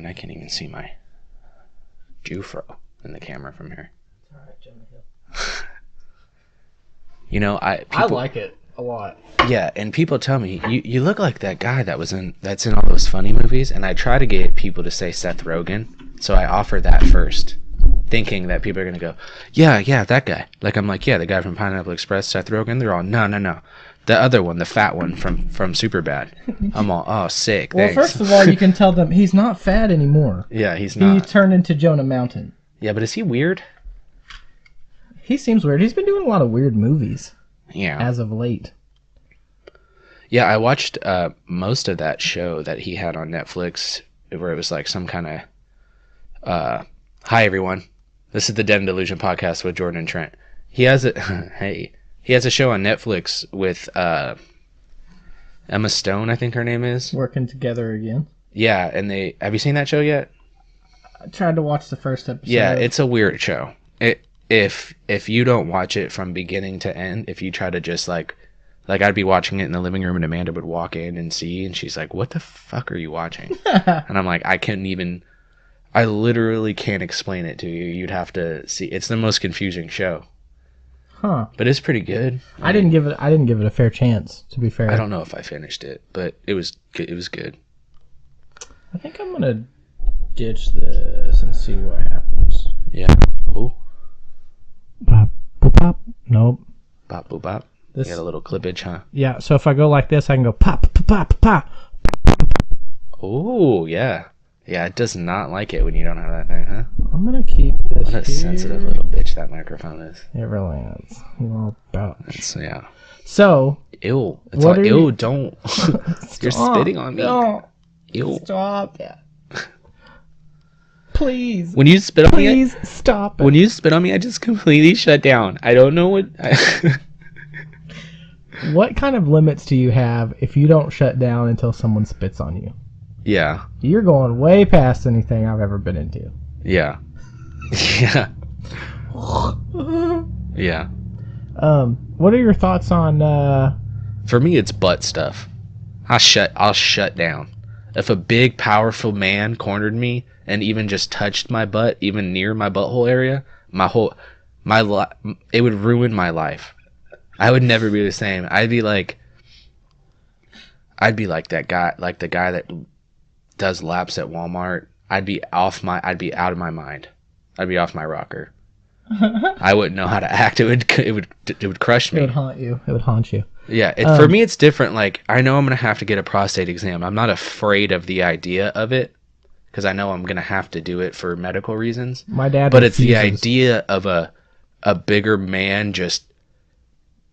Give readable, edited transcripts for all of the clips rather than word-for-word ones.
man, I can't even see my Jufro in the camera from here. All right, Jonah Hill. You know, I like it a lot. Yeah, and people tell me you look like that guy that's in all those funny movies, and I try to get people to say Seth Rogen, so I offer that first, thinking that people are gonna go, yeah, that guy. Like I'm like, yeah, the guy from Pineapple Express, Seth Rogen. They're all no, the other one, the fat one from Superbad. I'm all, oh, sick. Well, thanks. first of all, you can tell them he's not fat anymore. Yeah, he's not. He turned into Jonah Mountain. Yeah, but is he weird? He seems weird. He's been doing a lot of weird movies. Yeah. As of late. Yeah, I watched most of that show that he had on Netflix, where it was like some kind of. Hi everyone, this is the Den Delusion podcast with Jordan and Trent. He has a show on Netflix with Emma Stone, I think her name is. Working Together Again. Yeah, and have you seen that show yet? I tried to watch the first episode. Yeah, it's a weird show. If you don't watch it from beginning to end, if you try to just like I'd be watching it in the living room and Amanda would walk in and see, and she's like, "What the fuck are you watching?" And I'm like, I literally can't explain it to you. You'd have to see. It's the most confusing show. Huh. But it's pretty good. I didn't give it a fair chance, to be fair. I don't know if I finished it, but it was good. It was good. I think I'm gonna ditch this and see what happens. Yeah. Oh. Bop, boop, bop. Nope. Bop, boop, bop. This, you got a little clippage, huh? Yeah, so if I go like this, I can go pop, pop, pop, pop. Oh, yeah. Yeah, it does not like it when you don't have that thing, huh? I'm gonna keep this. What a sensitive little bitch that microphone is. It really is. You're all about. Yeah. So. Ew. It's all, ew, don't. You're spitting on me. No. Ew. Stop that. Please. When you spit on me. Please stop it. When you spit on me, I just completely shut down. I don't know what. What kind of limits do you have if you don't shut down until someone spits on you? Yeah. You're going way past anything I've ever been into. Yeah. Yeah. Yeah. What are your thoughts on For me it's butt stuff. I'll shut down. If a big powerful man cornered me and even just touched my butt, even near my butthole area, it would ruin my life. I would never be the same. I'd be like that guy, like the guy that does laps at Walmart. I'd be out of my mind. I'd be off my rocker. I wouldn't know how to act. It would crush me. It would haunt you. It would haunt you. Yeah. For me, it's different. Like, I know I'm going to have to get a prostate exam. I'm not afraid of the idea of it because I know I'm going to have to do it for medical reasons. My dad But refuses. It's the idea of a bigger man just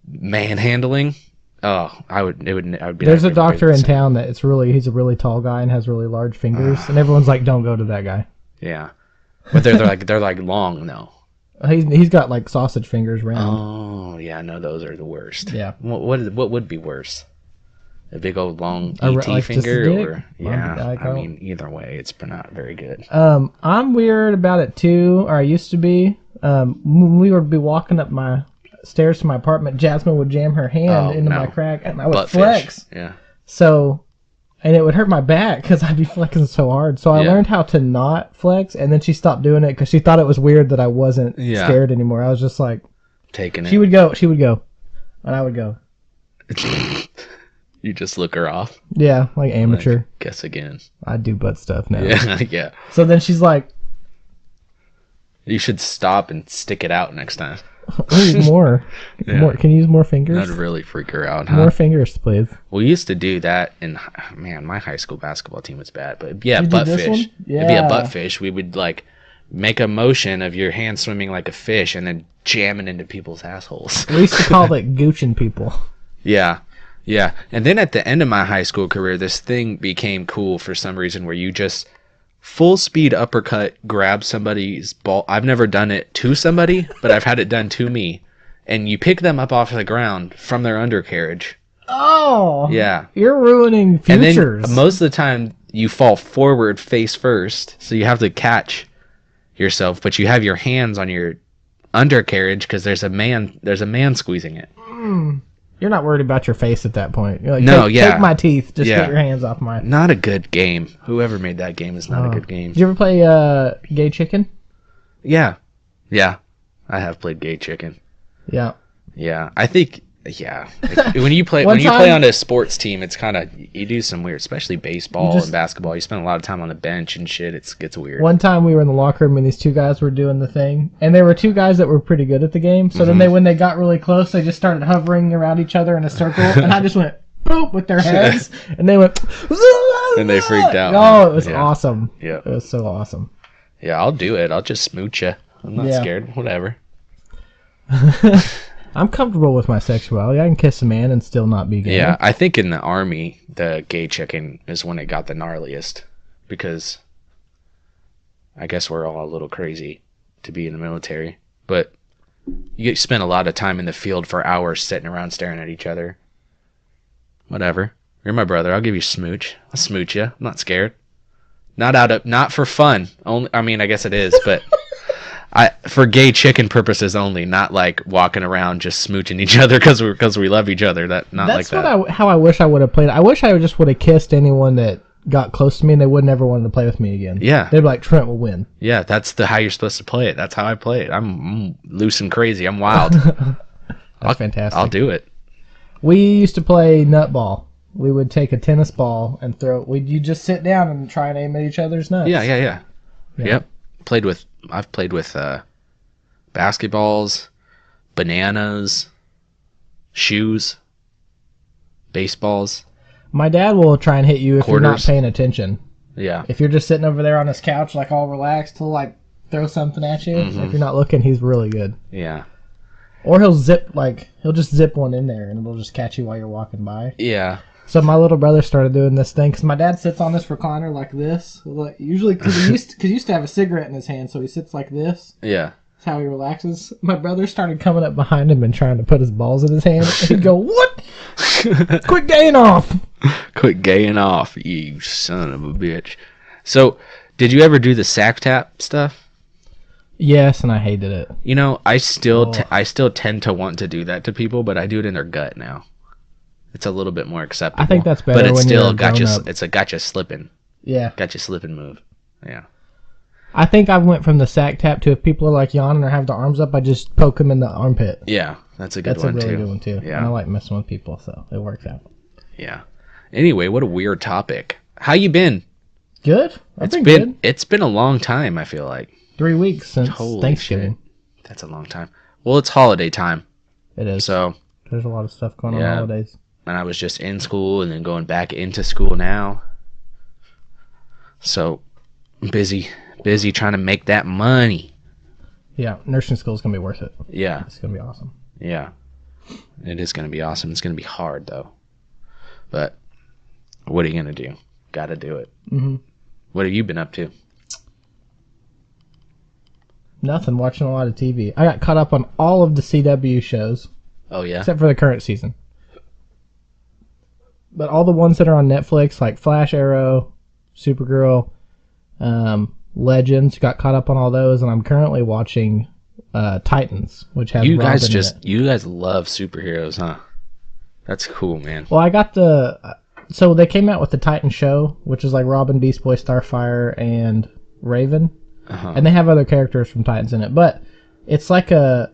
manhandling. Oh, I would be. There's a doctor in town that he's a really tall guy and has really large fingers, and everyone's like, "Don't go to that guy." Yeah, but they're like long though. He's got like sausage fingers round. Oh yeah, no, those are the worst. Yeah. What would be worse? A big old long ET like finger, or yeah? I mean, either way, it's not very good. I'm weird about it too, or I used to be. When we would be walking up my stairs to my apartment, Jasmine would jam her hand into my crack, and I would flex. Fish. Yeah. So, and it would hurt my back because I'd be flexing so hard. So I learned how to not flex, and then she stopped doing it because she thought it was weird that I wasn't scared anymore. I was just like taking it. She would go, and I would go. You just look her off. Yeah, like amateur. Like, guess again. I do butt stuff now. Yeah, yeah. So then she's like, "You should stop and stick it out next time." More. Can you use more fingers? That'd really freak her out, huh? More fingers, please. We used to do that, and man, my high school basketball team was bad. But yeah, butt fish. Yeah. It'd be a butt fish. We would like make a motion of your hand swimming like a fish, and then jam it into people's assholes. We used to call it gooching people. Yeah, yeah. And then at the end of my high school career, this thing became cool for some reason, where you just full speed uppercut grab somebody's ball. I've never done it to somebody, but I've had it done to me. And you pick them up off the ground from their undercarriage. Oh. Yeah. You're ruining futures. And then most of the time you fall forward face first, so you have to catch yourself, but you have your hands on your undercarriage because there's a man squeezing it. You're not worried about your face at that point. You're like, No, take my teeth. Just get your hands off my... Not a good game. Whoever made that game is not a good game. Did you ever play Gay Chicken? Yeah. Yeah. I have played Gay Chicken. Yeah. Yeah. I think... Yeah. When you play on a sports team, it's kind of... You do some weird... Especially baseball and basketball. You spend a lot of time on the bench and shit. It gets weird. One time we were in the locker room and these two guys were doing the thing. And there were two guys that were pretty good at the game. So then when they got really close, they just started hovering around each other in a circle. And I just went... Boop, with their heads. And they went... And they freaked out. Oh, it was awesome. Yeah. It was so awesome. Yeah, I'll do it. I'll just smooch you. I'm not scared. Whatever. I'm comfortable with my sexuality. I can kiss a man and still not be gay. Yeah, I think in the Army, the Gay Chicken is when it got the gnarliest. Because I guess we're all a little crazy to be in the military. But you spend a lot of time in the field for hours sitting around staring at each other. Whatever. You're my brother. I'll give you a smooch. I'll smooch you. I'm not scared. Not for fun. Only. I mean, I guess it is, but... for Gay Chicken purposes only, not like walking around just smooching each other because we love each other. That's how I wish I would have played. I wish I just would have kissed anyone that got close to me and they would never want to play with me again. Yeah, they'd be like, Trent will win. Yeah, that's how you're supposed to play it. That's how I play it. I'm loose and crazy. I'm wild. That's fantastic. I'll do it. We used to play nutball. We would take a tennis ball and throw. You just sit down and try and aim at each other's nuts. Yeah. Yep. I've played with basketballs, bananas, shoes, baseballs. My dad will try and hit you if you're not paying attention. Yeah. If you're just sitting over there on his couch, like all relaxed, he'll like throw something at you. If you're not looking, he's really good. Yeah. Or he'll just zip one in there and it'll just catch you while you're walking by. Yeah. So my little brother started doing this thing because my dad sits on this recliner like this. Usually, because he used to have a cigarette in his hand, so he sits like this. Yeah. That's how he relaxes. My brother started coming up behind him and trying to put his balls in his hand. And he'd go, "What? Quit gaying off! Quit gaying off, you son of a bitch!" So, did you ever do the sack tap stuff? Yes, and I hated it. You know, I still tend to want to do that to people, but I do it in their gut now. It's a little bit more acceptable. I think that's better. But it's when still you're got you. up. It's a gotcha slipping. Yeah. Gotcha slipping move. Yeah. I think I went from the sack tap to if people are like yawning or have their arms up, I just poke them in the armpit. Yeah, that's a good one too. That's a really good one too. Yeah. And I like messing with people, so it works out. Yeah. Anyway, what a weird topic. How you been? Good. I've been good. It's been a long time. I feel like 3 weeks since Holy Thanksgiving. Shit. That's a long time. Well, it's holiday time. It is. So there's a lot of stuff going on holidays. And I was just in school and then going back into school now. So I'm busy trying to make that money. Yeah, nursing school is going to be worth it. Yeah. It's going to be awesome. Yeah. It is going to be awesome. It's going to be hard, though. But what are you going to do? Got to do it. Mm-hmm. What have you been up to? Nothing. Watching a lot of TV. I got caught up on all of the CW shows. Oh, yeah? Except for the current season. But all the ones that are on Netflix, like Flash, Arrow, Supergirl, Legends, got caught up on all those, and I'm currently watching Titans, which has you Robin guys in it. You guys love superheroes, huh? That's cool, man. Well, I got so they came out with the Titan show, which is like Robin, Beast Boy, Starfire, and Raven, and they have other characters from Titans in it, but it's like a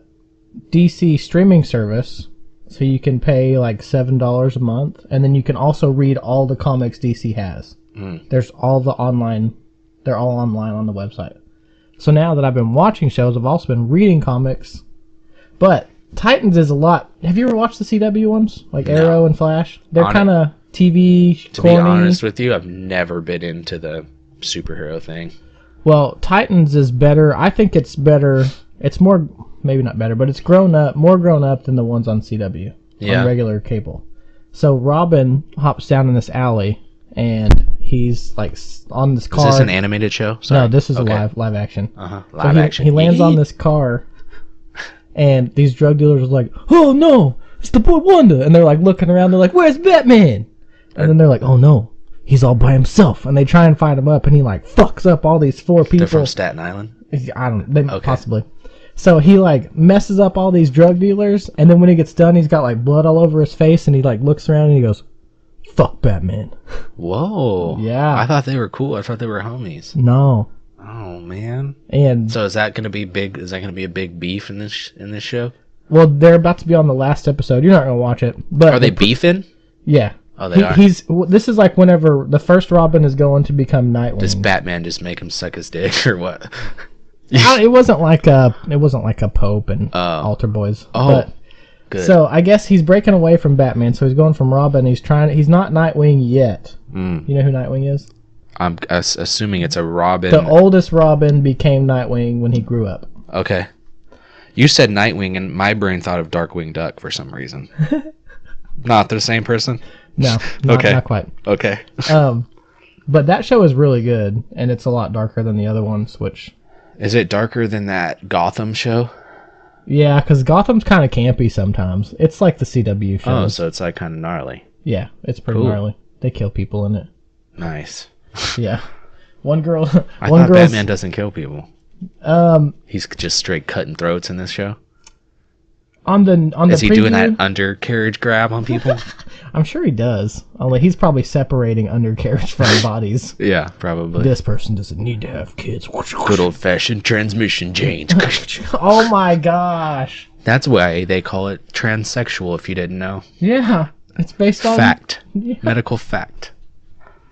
DC streaming service. So you can pay like $7 a month, and then you can also read all the comics DC has. There's all the online, they're all online on the website. So now that I've been watching shows, I've also been reading comics. But Titans is a lot. Have you ever watched the CW ones? Like Arrow and Flash? They're kind of TV To corny. be honest with you, I've never been into the superhero thing. Well, Titans is better. I think it's better. It's more, maybe not better, but it's more grown up than the ones on CW, on regular cable. So Robin hops down in this alley, and he's like on this car. Is this an animated show? Sorry. No, this is a live action. Live action. He lands on this car, and these drug dealers are like, "Oh no, it's the boy Wanda," and they're like looking around. They're like, "Where's Batman?" And then they're like, "Oh no, he's all by himself." And they try and find him up, and he like fucks up all these 4 people. They're from Staten Island? I don't know. Possibly. So he like messes up all these drug dealers, and then when he gets done, he's got like blood all over his face, and he like looks around and he goes, "Fuck Batman." Whoa. Yeah. I thought they were cool. I thought they were homies. No. Oh man. And so is that gonna be big? Is that gonna be a big beef in this show? well, they're about to be on the last episode. You're not gonna watch it, but are they beefing? Yeah. Oh, they are. This is like whenever the first Robin is going to become Nightwing. Does Batman just make him suck his dick or what? It wasn't like a Pope and Altar Boys. Oh, but, good. So I guess he's breaking away from Batman. So he's going from Robin. He's not Nightwing yet. You know who Nightwing is? I'm assuming it's a Robin. The oldest Robin became Nightwing when he grew up. Okay. You said Nightwing, and my brain thought of Darkwing Duck for some reason. Not the same person? No, not quite. Okay. But that show is really good, and it's a lot darker than the other ones, which... Is it darker than that Gotham show? Yeah, because Gotham's kind of campy sometimes. It's like the CW show. Oh, so it's like kind of gnarly. Yeah, it's pretty gnarly. They kill people in it. Nice. Yeah. One girl... I thought Batman doesn't kill people. He's just straight cutting throats in this show. On the Is he doing that undercarriage grab on people? I'm sure he does. Only he's probably separating undercarriage from bodies. Yeah, probably. This person doesn't need to have kids. Good old-fashioned transmission change. Oh my gosh. That's why they call it transsexual, if you didn't know. Yeah. It's based on... Fact. Yeah. Medical fact.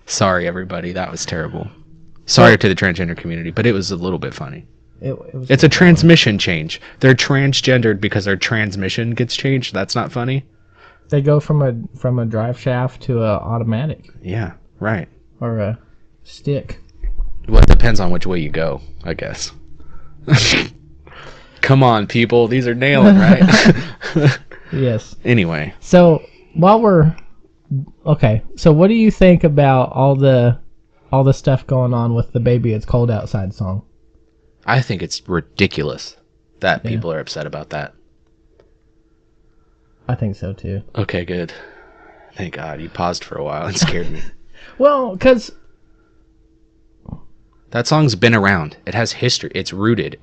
Sorry, everybody. That was terrible. Sorry to the transgender community, but it was a little bit funny. It's a transmission change. They're transgendered because their transmission gets changed. That's not funny. They go from a drive shaft to a automatic. Yeah, right. Or a stick. Well, it depends on which way you go, I guess. Come on, people. These are nailing, right? Yes. Anyway. So, while we're... Okay, so what do you think about all the stuff going on with the Baby It's Cold Outside song? I think it's ridiculous that people are upset about that. I think so too. Okay, good. Thank God. You paused for a while and scared me. Well, because... That song's been around. It has history. It's rooted.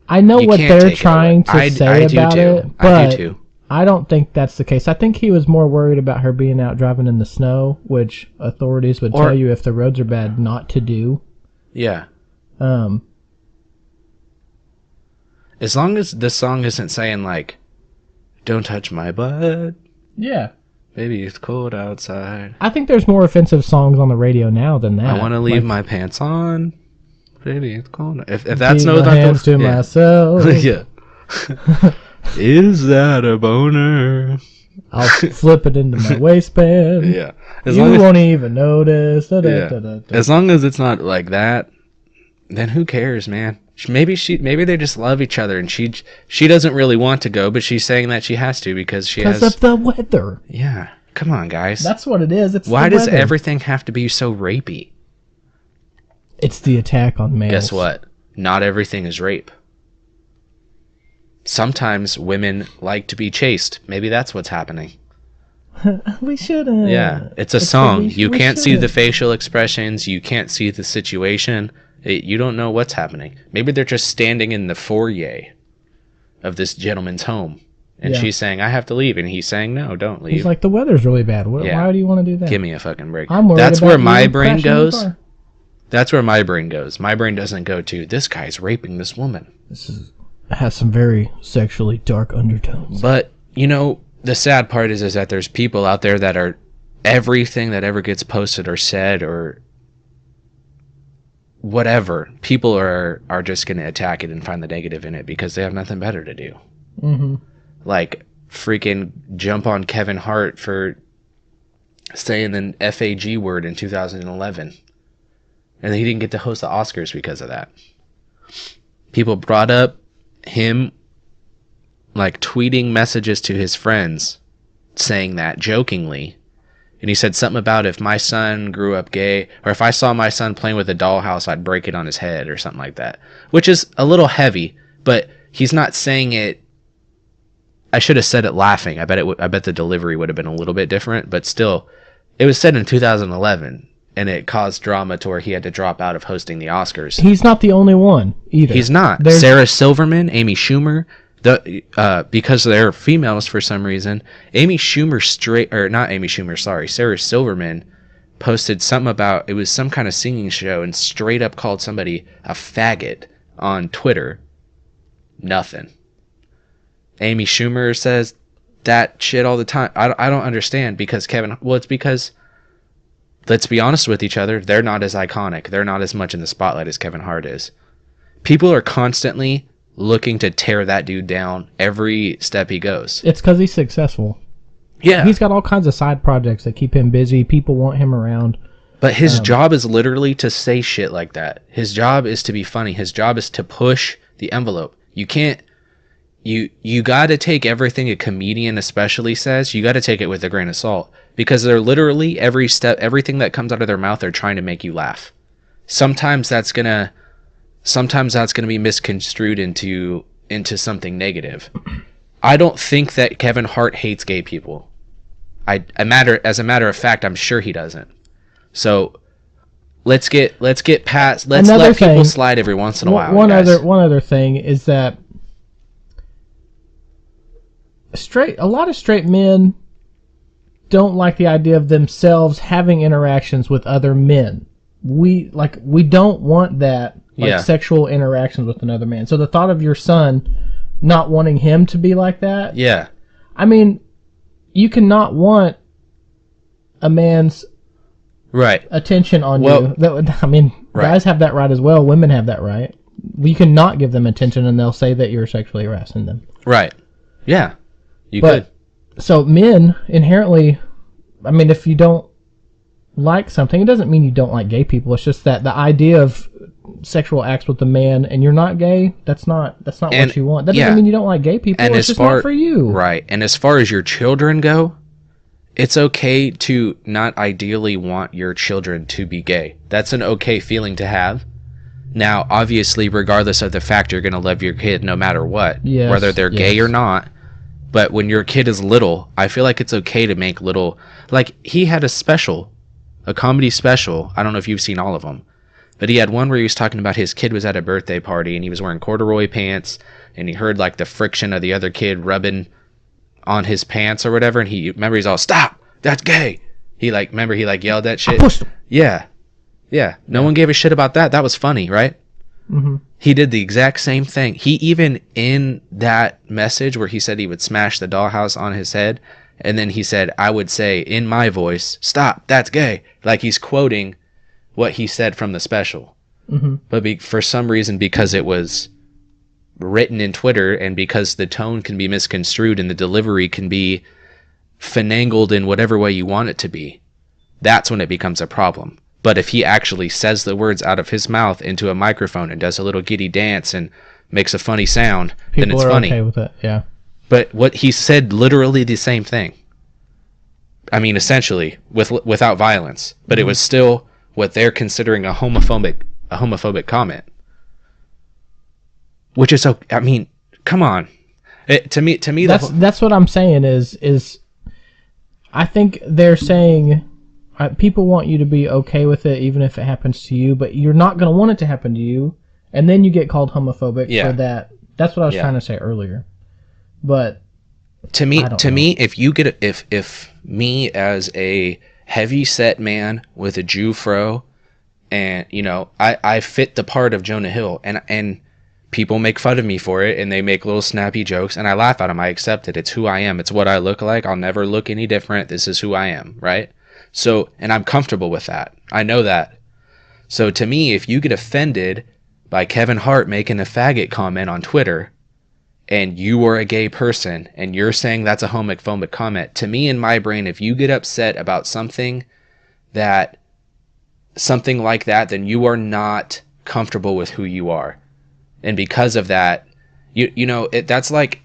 I know what they're trying to say about it, but I do too. I don't think that's the case. I think he was more worried about her being out driving in the snow, which authorities would tell you if the roads are bad not to do. Yeah. As long as this song isn't saying like, "Don't touch my butt." Yeah. Baby, it's cold outside. I think there's more offensive songs on the radio now than that. I want to leave my pants on. Baby, it's cold. If that's no hands to myself. Yeah. Is that a boner? I'll flip it into my waistband. Yeah. You won't even notice. As long as it's not like that, then who cares, man? Maybe they just love each other, and she doesn't really want to go, but she's saying that she has to because of the weather. Yeah. Come on, guys. That's what it is. Why does everything have to be so rapey? It's the attack on males. Guess what? Not everything is rape. Sometimes women like to be chased. Maybe that's what's happening. We shouldn't. Yeah, it's a song. You can't see the facial expressions. You can't see the situation. You don't know what's happening. Maybe they're just standing in the foyer of this gentleman's home. And she's saying, I have to leave. And he's saying, no, don't leave. He's like, the weather's really bad. Why do you want to do that? Give me a fucking break. I'm worried That's about where you my brain goes. crashing the car. That's where my brain goes. My brain doesn't go to, this guy's raping this woman. This has some very sexually dark undertones. But, you know, the sad part is that there's people out there that are, everything that ever gets posted or said or whatever, people are just going to attack it and find the negative in it because they have nothing better to do. Mm-hmm. Like, freaking jump on Kevin Hart for saying the FAG word in 2011. And he didn't get to host the Oscars because of that. People brought up him, like, tweeting messages to his friends saying that jokingly. And he said something about if my son grew up gay, or if I saw my son playing with a dollhouse, I'd break it on his head or something like that. Which is a little heavy, but he's not saying it. I should have said it laughing. I bet the delivery would have been a little bit different, but still, it was said in 2011. and it caused drama to where he had to drop out of hosting the Oscars. He's not the only one either. He's not. Sarah Silverman, Amy Schumer, because they're females for some reason. Sarah Silverman posted something about, it was some kind of singing show, and straight up called somebody a faggot on Twitter. Nothing. Amy Schumer says that shit all the time. I don't understand, because it's because, let's be honest with each other, they're not as iconic. They're not as much in the spotlight as Kevin Hart is. People are constantly looking to tear that dude down every step he goes. It's because he's successful. Yeah. He's got all kinds of side projects that keep him busy. People want him around. But his job is literally to say shit like that. His job is to be funny. His job is to push the envelope. You can't... You got to take everything a comedian especially says, you got to take it with a grain of salt. Because they're literally, everything that comes out of their mouth, they're trying to make you laugh. Sometimes that's gonna be misconstrued into something negative. I don't think that Kevin Hart hates gay people. As a matter of fact, I'm sure he doesn't. So let's let people slide every once in a while. One other thing is that a lot of straight men don't like the idea of themselves having interactions with other men. We don't want that, sexual interactions with another man. So the thought of your son not wanting him to be like that. Yeah. I mean, you cannot want a man's attention on you. Guys have that right as well. Women have that right. You cannot give them attention, and they'll say that you're sexually harassing them. Right. Yeah. You could. So men inherently, I mean, if you don't like something, it doesn't mean you don't like gay people. It's just that the idea of sexual acts with a man and you're not gay, that's not what you want. That doesn't mean you don't like gay people. And it's just not for you. Right. And as far as your children go, it's okay to not ideally want your children to be gay. That's an okay feeling to have. Now, obviously, regardless of the fact, you're going to love your kid no matter what, whether they're gay or not. But when your kid is little, I feel like it's okay to make little... Like, he had a comedy special. I don't know if you've seen all of them. But he had one where he was talking about his kid was at a birthday party, and he was wearing corduroy pants, and he heard, like, the friction of the other kid rubbing on his pants or whatever, and he's all, "Stop! That's gay!" He yelled that shit. I pushed him. Yeah. No one gave a shit about that. That was funny, right? Mm-hmm. He did the exact same thing. He even, in that message where he said he would smash the dollhouse on his head, and then he said, "I would say in my voice, stop, that's gay." Like, he's quoting what he said from the special. Mm-hmm. But for some reason, because it was written in Twitter, and because the tone can be misconstrued and the delivery can be finagled in whatever way you want it to be, that's when it becomes a problem. But if he actually says the words out of his mouth into a microphone and does a little giddy dance and makes a funny sound, then it's funny. People are okay with it, yeah. But what he said, literally the same thing. I mean, essentially, without violence. But it was still what they're considering a homophobic comment. Which is so... I mean, come on. To me, that's what I'm saying is I think they're saying... people want you to be okay with it even if it happens to you, but you're not going to want it to happen to you, and then you get called homophobic for that. That's what I was trying to say earlier. But to me, if me as a heavy set man with a Jew fro, and I fit the part of Jonah Hill, and people make fun of me for it, and they make little snappy jokes, and I laugh at them. I accept it. It's who I am. It's what I look like. I'll never look any different. This is who I am, right? So, and I'm comfortable with that. I know that. So to me, if you get offended by Kevin Hart making a faggot comment on Twitter, and you are a gay person, and you're saying that's a homophobic comment, to me, in my brain, if you get upset about something like that, then you are not comfortable with who you are. And because of that, that's like,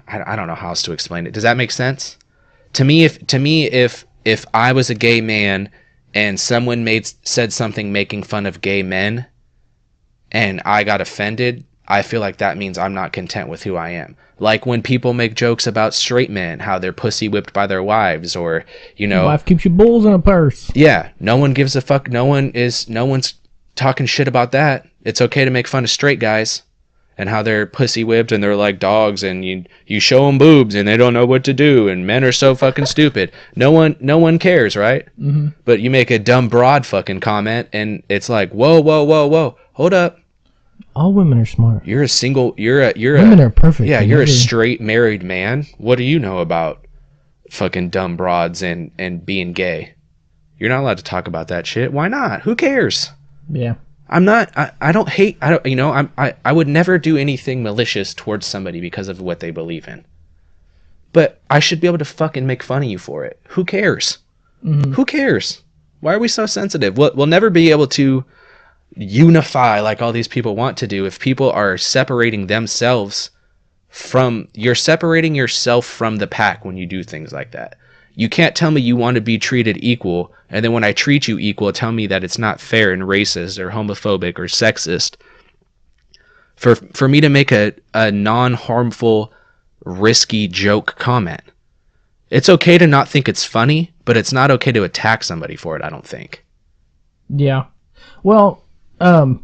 I don't know how else to explain it. Does that make sense? To me, if I was a gay man and someone said something making fun of gay men and I got offended, I feel like that means I'm not content with who I am. Like when people make jokes about straight men, how they're pussy whipped by their wives, or, you know, wife keeps your bulls in a purse. Yeah, no one gives a fuck. No one's talking shit about that. It's okay to make fun of straight guys and how they're pussy whipped and they're like dogs, and you show them boobs and they don't know what to do, and men are so fucking stupid. No one cares, right? Mm-hmm. But you make a dumb broad fucking comment and it's like, whoa, hold up. All women are smart. You're a single. Women are perfect. Yeah, you're a straight married man. What do you know about fucking dumb broads and being gay? You're not allowed to talk about that shit. Why not? Who cares? Yeah. I would never do anything malicious towards somebody because of what they believe in. But I should be able to fucking make fun of you for it. Who cares? Mm-hmm. Who cares? Why are we so sensitive? We'll never be able to unify like all these people want to do if people are separating themselves from... You're separating yourself from the pack when you do things like that. You can't tell me you want to be treated equal, and then when I treat you equal, tell me that it's not fair and racist or homophobic or sexist. For me to make a non-harmful, risky joke comment. It's okay to not think it's funny, but it's not okay to attack somebody for it, I don't think. Yeah. Well, I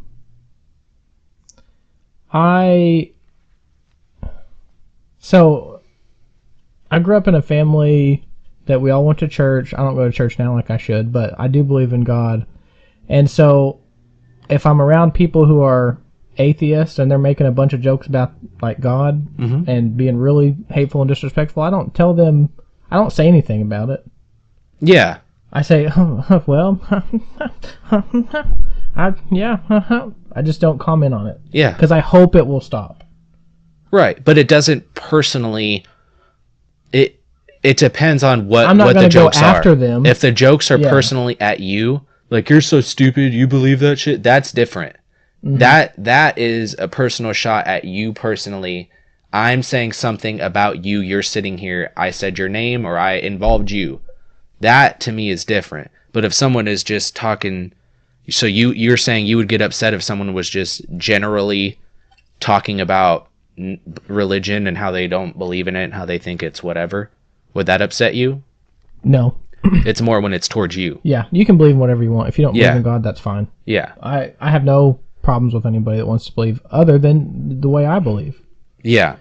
grew up in a family that we all went to church. I don't go to church now like I should, but I do believe in God. And so if I'm around people who are atheists and they're making a bunch of jokes about like God Mm-hmm. and being really hateful and disrespectful, I don't say anything about it. Yeah. I say, oh, well, I just don't comment on it. Yeah. Because I hope it will stop. Right, but it doesn't personally... It depends on what the jokes are. I'm not going to go after them. If the jokes are personally at you, like, you're so stupid, you believe that shit, that's different. Mm-hmm. That is a personal shot at you personally. I'm saying something about you, you're sitting here, I said your name, or I involved you. That, to me, is different. But if someone is just talking... So you're saying you would get upset if someone was just generally talking about religion and how they don't believe in it and how they think it's whatever? Would that upset you? No. It's more when it's towards you. Yeah, you can believe in whatever you want. If you don't believe in God, that's fine. Yeah. I have no problems with anybody that wants to believe other than the way I believe. Yeah.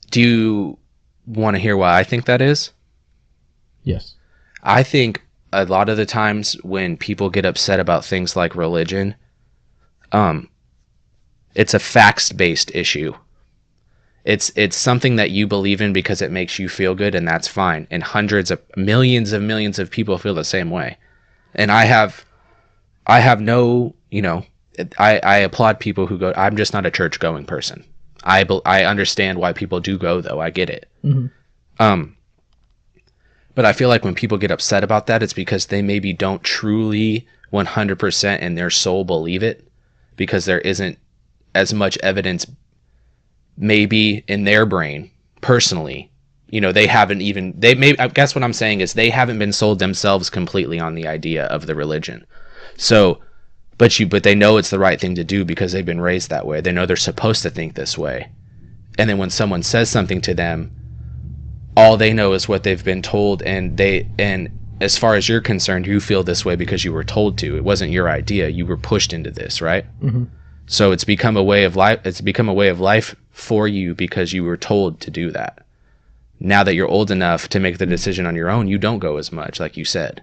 Do you want to hear why I think that is? Yes. I think a lot of the times when people get upset about things like religion, it's a facts-based issue. It's something that you believe in because it makes you feel good, and that's fine. And millions of people feel the same way. And I have no, I applaud people who go. I'm just not a church-going person. I understand why people do go, though. I get it. Mm-hmm. But I feel like when people get upset about that, it's because they maybe don't truly 100% in their soul believe it, because there isn't as much evidence maybe in their brain personally. I guess what I'm saying is they haven't been sold themselves completely on the idea of the religion. So, but they know it's the right thing to do because they've been raised that way. They know they're supposed to think this way. And then when someone says something to them, all they know is what they've been told, and as far as you're concerned, you feel this way because you were told to. It wasn't your idea. You were pushed into this, right? Mm-hmm. So it's become a way of life. It's become a way of life for you because you were told to do that. Now that you're old enough to make the decision on your own, you don't go as much, like you said.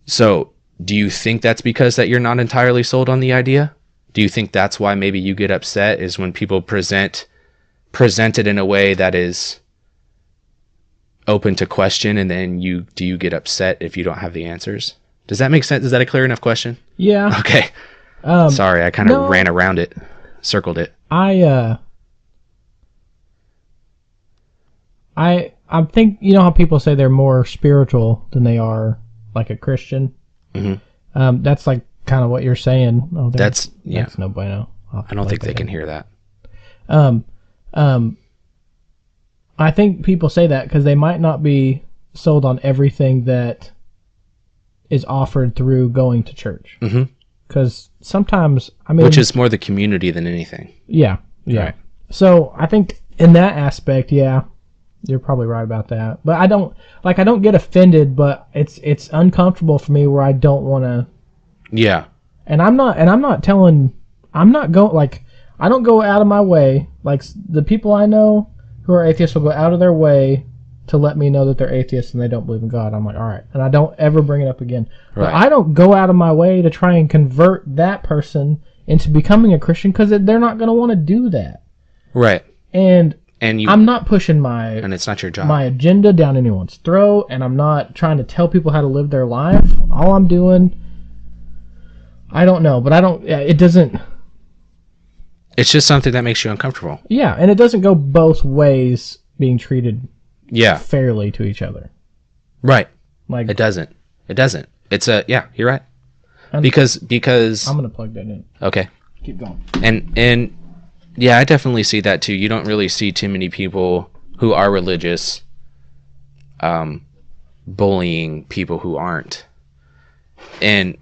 So do you think that's because that you're not entirely sold on the idea? Do you think that's why maybe you get upset, is when people present it in a way that is open to question, and then do you get upset if you don't have the answers? Does that make sense? Is that a clear enough question? Yeah. Okay. Sorry, I kind of ran around it, circled it. I think, how people say they're more spiritual than they are like a Christian. Mm-hmm. That's like kind of what you're saying. Oh, that's no bueno. I don't think they can hear that. I think people say that because they might not be sold on everything that is offered through going to church. Mm-hmm. Because sometimes, I mean... Which is more the community than anything. Yeah. Right. So I think in that aspect, yeah, you're probably right about that. But I don't get offended, but it's uncomfortable for me where I don't want to... Yeah. And I don't go out of my way. Like, the people I know who are atheists will go out of their way to let me know that they're atheists and they don't believe in God. I'm like, all right. And I don't ever bring it up again. Right. But I don't go out of my way to try and convert that person into becoming a Christian because they're not going to want to do that. Right. And I'm not pushing and it's not your job. My agenda down anyone's throat, and I'm not trying to tell people how to live their life. All I'm doing, I don't know, but it doesn't... It's just something that makes you uncomfortable. Yeah, and it doesn't go both ways being treated fairly to each other. Right. Like, it doesn't. It's you're right. Because I'm going to plug that in. Okay. Keep going. And yeah, I definitely see that too. You don't really see too many people who are religious bullying people who aren't. And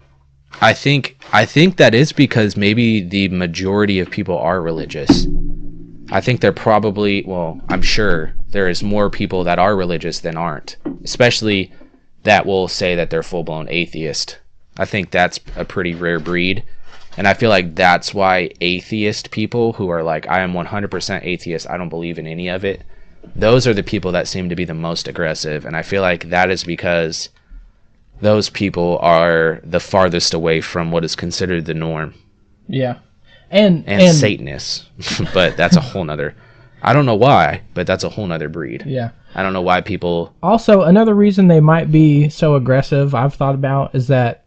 I think that is because maybe the majority of people are religious. I think they're probably, well, I'm sure there is more people that are religious than aren't, especially that will say that they're full-blown atheist. I think that's a pretty rare breed, and I feel like that's why atheist people who are like, I am 100% atheist, I don't believe in any of it, those are the people that seem to be the most aggressive, and I feel like that is because those people are the farthest away from what is considered the norm. Yeah. And Satanists. But that's a whole nother... I don't know why, but that's a whole nother breed. Yeah. I don't know why people... Also, another reason they might be so aggressive, I've thought about, is that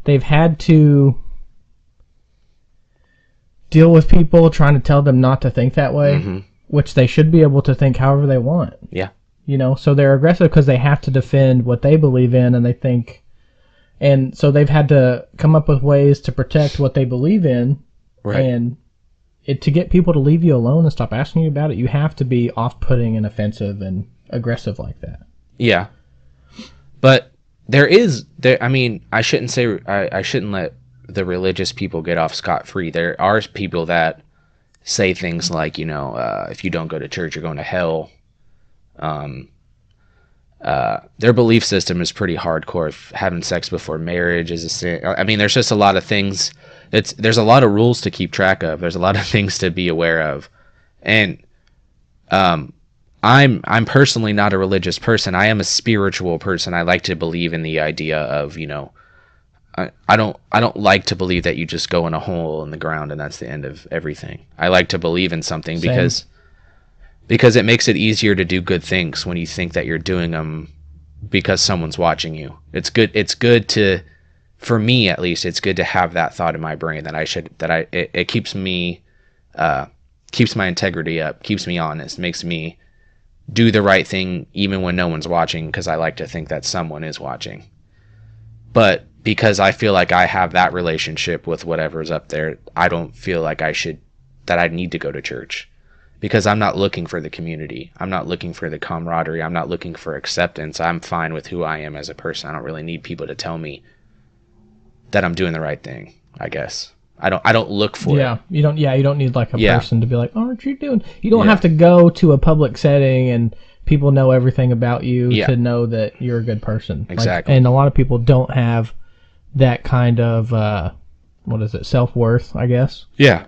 they've had to deal with people trying to tell them not to think that way, which they should be able to think however they want. Yeah. You know, so they're aggressive because they have to defend what they believe in, and they think... And so they've had to come up with ways to protect what they believe in. Right. And to get people to leave you alone and stop asking you about it, you have to be off-putting and offensive and aggressive like that. Yeah. But I mean, I shouldn't let the religious people get off scot-free. There are people that say things like, if you don't go to church, you're going to hell. Their belief system is pretty hardcore. Having sex before marriage is a sin. I mean, there's just a lot of things. There's a lot of rules to keep track of. There's a lot of things to be aware of, and I'm personally not a religious person. I am a spiritual person. I like to believe in the idea of I don't like to believe that you just go in a hole in the ground and that's the end of everything. I like to believe in something because it makes it easier to do good things when you think that you're doing them because someone's watching you. It's good to, for me at least, it's good to have that thought in my brain that it keeps me, keeps my integrity up, keeps me honest, makes me do the right thing even when no one's watching, because I like to think that someone is watching. But because I feel like I have that relationship with whatever's up there, I don't feel like that I need to go to church. Because I'm not looking for the community. I'm not looking for the camaraderie. I'm not looking for acceptance. I'm fine with who I am as a person. I don't really need people to tell me that I'm doing the right thing, I guess. I don't look for it. You don't need like a person to be like, oh, what are you doing? You don't have to go to a public setting and people know everything about you to know that you're a good person. Exactly. And a lot of people don't have that kind of self-worth, I guess. Yeah.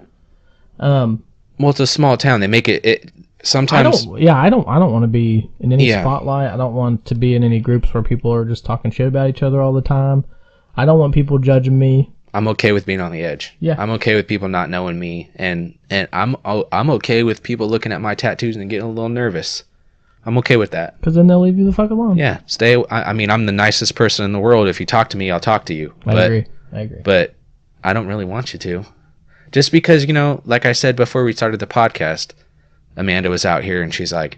Well, it's a small town. They make it sometimes. I don't want to be in any spotlight. I don't want to be in any groups where people are just talking shit about each other all the time. I don't want people judging me. I'm okay with being on the edge. Yeah. I'm okay with people not knowing me, and I'm okay with people looking at my tattoos and getting a little nervous. I'm okay with that. Because then they'll leave you the fuck alone. Yeah. I mean, I'm the nicest person in the world. If you talk to me, I'll talk to you. I agree. But I don't really want you to. Just because, like I said before we started the podcast, Amanda was out here and she's like,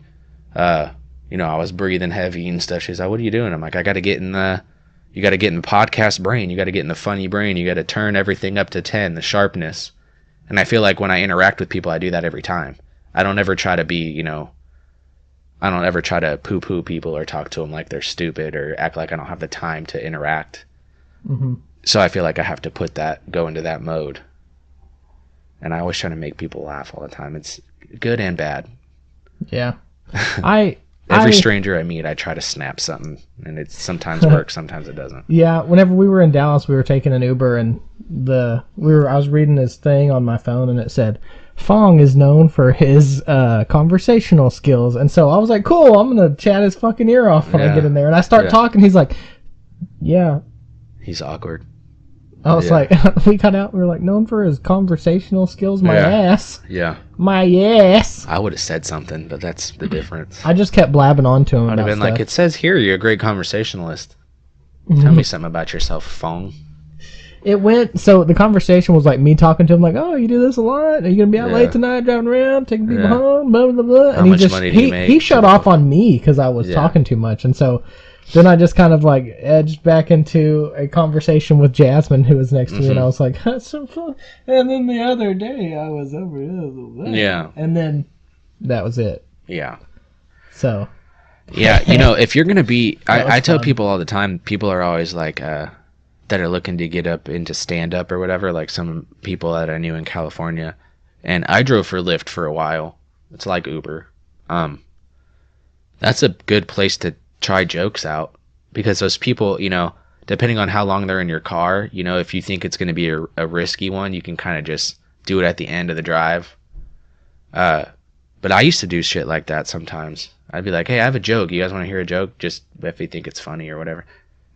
I was breathing heavy and stuff. She's like, what are you doing? I'm like, you got to get in the podcast brain. You got to get in the funny brain. You got to turn everything up to 10, the sharpness. And I feel like when I interact with people, I do that every time. I don't ever try to be, I don't ever try to poo-poo people or talk to them like they're stupid or act like I don't have the time to interact. Mm-hmm. So I feel like I have to go into that mode. And I always try to make people laugh all the time. It's good and bad. Yeah. Every stranger I meet, I try to snap something, and it sometimes works, sometimes it doesn't. Yeah, whenever we were in Dallas, we were taking an Uber, and I was reading this thing on my phone, and it said, Fong is known for his conversational skills. And so I was like, cool, I'm going to chat his fucking ear off when I get in there. And I start talking, he's like, yeah. He's awkward. I was like, we cut out, we were like, known for his conversational skills, my ass. Yeah. My ass. I would have said something, but that's the difference. I just kept blabbing on to him. I would have been like, it says here you're a great conversationalist. Tell me something about yourself, Fong. So the conversation was like me talking to him, like, oh, you do this a lot? Are you going to be out late tonight, driving around, taking people home, blah, blah, blah. How much money do you make? He shut off on me because I was talking too much. And so then I just kind of like edged back into a conversation with Jasmine, who was next to me, and I was like, that's so fun. And then the other day I was over here. Yeah. And then that was it. Yeah. So. Yeah, if you're going to be, I tell people all the time, people are always like, that are looking to get up into stand-up or whatever, like some people that I knew in California. And I drove for Lyft for a while. It's like Uber. That's a good place to try jokes out, because those people, depending on how long they're in your car, if you think it's going to be a risky one, you can kind of just do it at the end of the drive. But I used to do shit like that sometimes. I'd be like, hey, I have a joke. You guys want to hear a joke? Just if you think it's funny or whatever.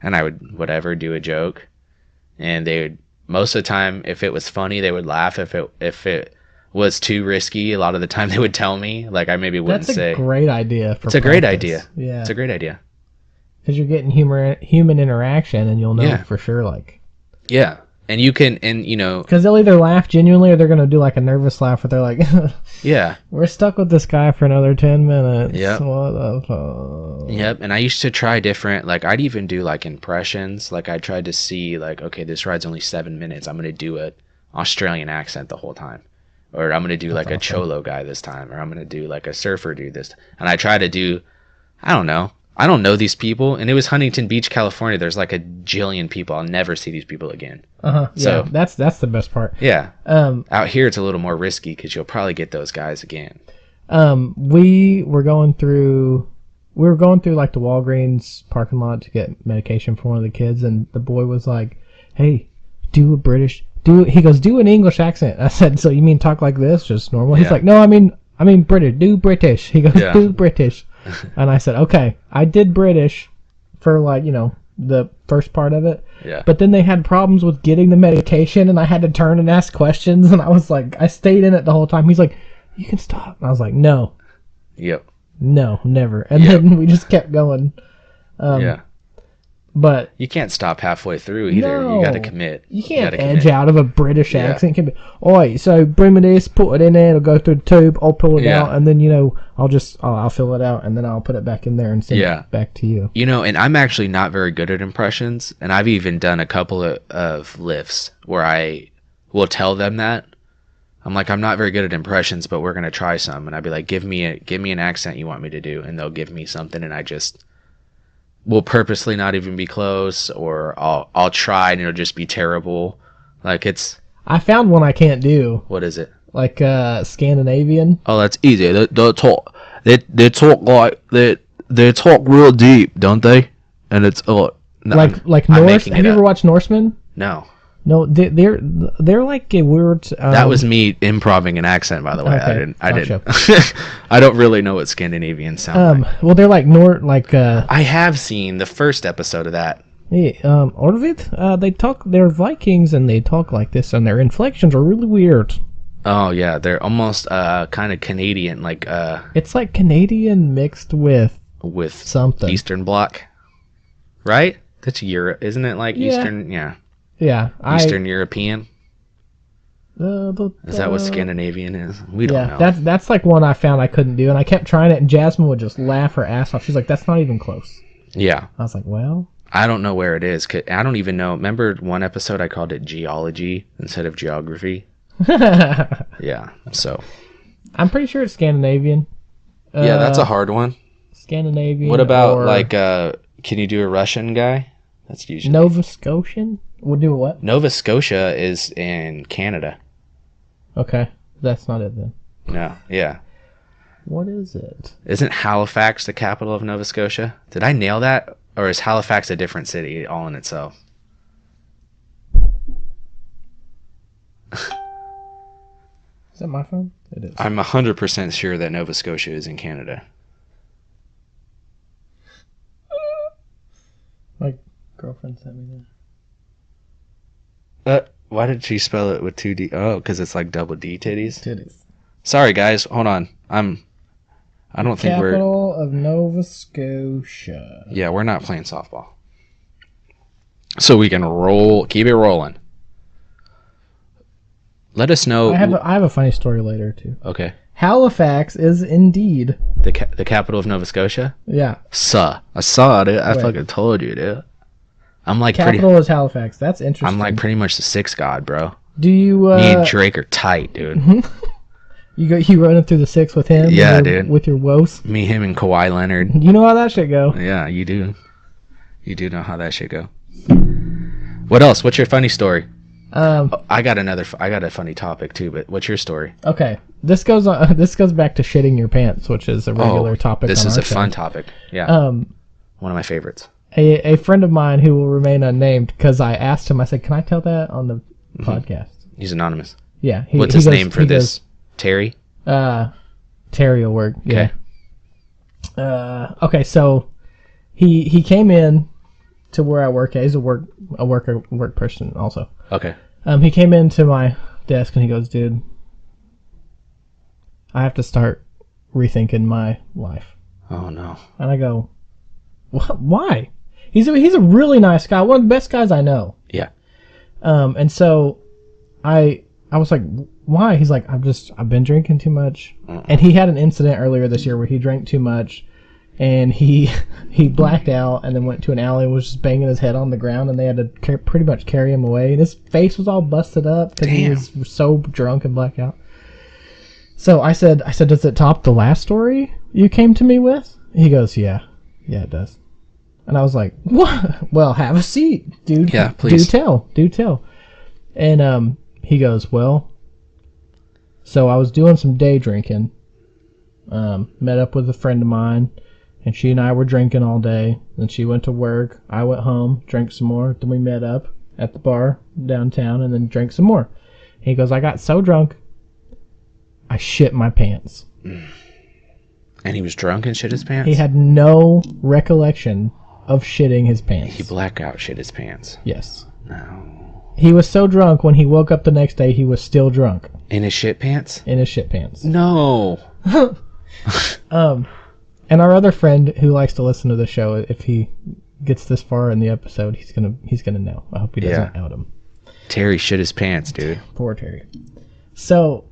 And I would, do a joke. And they would, most of the time, if it was funny, they would laugh. If it was too risky, a lot of the time they would tell me. Like, I maybe wouldn't say. That's a great idea. It's a great idea. Yeah. It's a great idea. Because you're getting human interaction, and you'll know for sure, like. Yeah. And you can, because they'll either laugh genuinely, or they're going to do like a nervous laugh where they're like, yeah, we're stuck with this guy for another 10 minutes. Yep. What the fuck? Yep. And I used to try different, like, I'd even do like impressions. Like, I tried to see, like, okay, this ride's only 7 minutes. I'm going to do an Australian accent the whole time. Or I'm going to do like a cholo guy this time. Or I'm going to do like a surfer dude this time. And I try to do, I don't know these people, and it was Huntington Beach, California. There's like a jillion people. I'll never see these people again. So that's the best part. Yeah. Out here it's a little more risky because you'll probably get those guys again. We were going through like the Walgreens parking lot to get medication for one of the kids, and the boy was like, "Hey, do an English accent." I said, "So you mean talk like this, just normal?" He's like, "No, I mean British. Do British." He goes, "Do British." And I said, okay, I did British for like, the first part of it. Yeah. But then they had problems with getting the medication, and I had to turn and ask questions, and I was like, I stayed in it the whole time. He's like, you can stop. And I was like, no. Yep. No, never. And then we just kept going. Yeah. But you can't stop halfway through either. No, you got to commit. You can't edge out of a British accent. You can be, oi, so bring me this, put it in there, it'll go through the tube, I'll pull it out, and then, I'll fill it out, and then I'll put it back in there and send it back to you. And I'm actually not very good at impressions, and I've even done a couple of lifts where I will tell them that. I'm like, I'm not very good at impressions, but we're going to try some. And I'd be like, give me an accent you want me to do, and they'll give me something, and I just will purposely not even be close, or I'll try and it'll just be terrible. Like, I found one I can't do. What is it? Like Scandinavian. Oh, that's easy. They talk like they talk real deep, don't they? And it's like Norse. Have you ever watched Norsemen? No. No, they're like a weird. That was me improving an accent, by the way. Okay, I didn't. I don't really know what Scandinavian sound like. Well, they're like I have seen the first episode of that. Yeah, Orvid. They talk. They're Vikings, and they talk like this, and their inflections are really weird. Oh yeah, they're almost kind of Canadian, like. It's like Canadian mixed with something Eastern Bloc, right? That's Europe, isn't it? Like Eastern, yeah. Yeah, Eastern European. Is that what Scandinavian is? We don't know. That's like one I found I couldn't do, and I kept trying it, and Jasmine would just laugh her ass off. She's like, "That's not even close." Yeah. I was like, "Well." I don't know where it is. I don't even know. Remember one episode I called it geology instead of geography? Yeah. So. I'm pretty sure it's Scandinavian. Yeah, that's a hard one. Scandinavian. What about can you do a Russian guy? That's usually Nova Scotian. We'll do what? Nova Scotia is in Canada. Okay, that's not it then. No, yeah. What is it? Isn't Halifax the capital of Nova Scotia? Did I nail that? Or is Halifax a different city all in itself? Is that my phone? It is. I'm 100% sure that Nova Scotia is in Canada. My girlfriend sent me that. Why did she spell it with 2 D? Oh, because it's like double D titties? Titties. Sorry, guys. Hold on. I don't think we're... Capital of Nova Scotia. Yeah, we're not playing softball. So we can keep it rolling. Let us know... I have a funny story later, too. Okay. Halifax is indeed... The capital of Nova Scotia? Yeah. I saw it. I Wait. fucking told you, dude. I'm like Capital is Halifax. That's interesting. I'm like pretty much the sixth god, bro. Do you... Me and Drake are tight, dude. You running through the six with him? Yeah, dude. With your woes? Me, him, and Kawhi Leonard. You know how that shit go. Yeah, you do. You do know how that shit go. What else? What's your funny story? I got a funny topic too, but what's your story? Okay. This goes back to shitting your pants, which is a regular topic. This on is our a show. fun topic. Yeah. One of my favorites. A friend of mine who will remain unnamed, because I asked him, I said, "Can I tell that on the podcast?" He's anonymous. Yeah. What's his name for this? Terry? Terry will work. Yeah. Okay, so he came in to where I work at. He's a work person also. Okay. He came into my desk and he goes, "Dude, I have to start rethinking my life." Oh no. And I go, "What? Why?" He's a really nice guy, one of the best guys I know. Yeah. And so I was like, "Why?" He's like, I've been drinking too much." And he had an incident earlier this year where he drank too much and he blacked out and then went to an alley and was just banging his head on the ground, and they had to pretty much carry him away, and his face was all busted up because he was so drunk and blacked out. So I said, "Does it top the last story you came to me with?" He goes, yeah, it does. And I was like, "What?" "Well, have a seat, dude." Yeah, please. Do tell. And he goes, "Well, so I was doing some day drinking, met up with a friend of mine, and she and I were drinking all day. Then she went to work. I went home, drank some more. Then we met up at the bar downtown and then drank some more." He goes, "I got so drunk, I shit my pants." And he was drunk and shit his pants? He had no recollection of shitting his pants. He blackout shit his pants. Yes. No. He was so drunk when he woke up the next day, he was still drunk. In his shit pants? In his shit pants. No. And our other friend who likes to listen to the show, if he gets this far in the episode, he's gonna know. I hope he doesn't out him. Terry shit his pants, dude. Poor Terry. So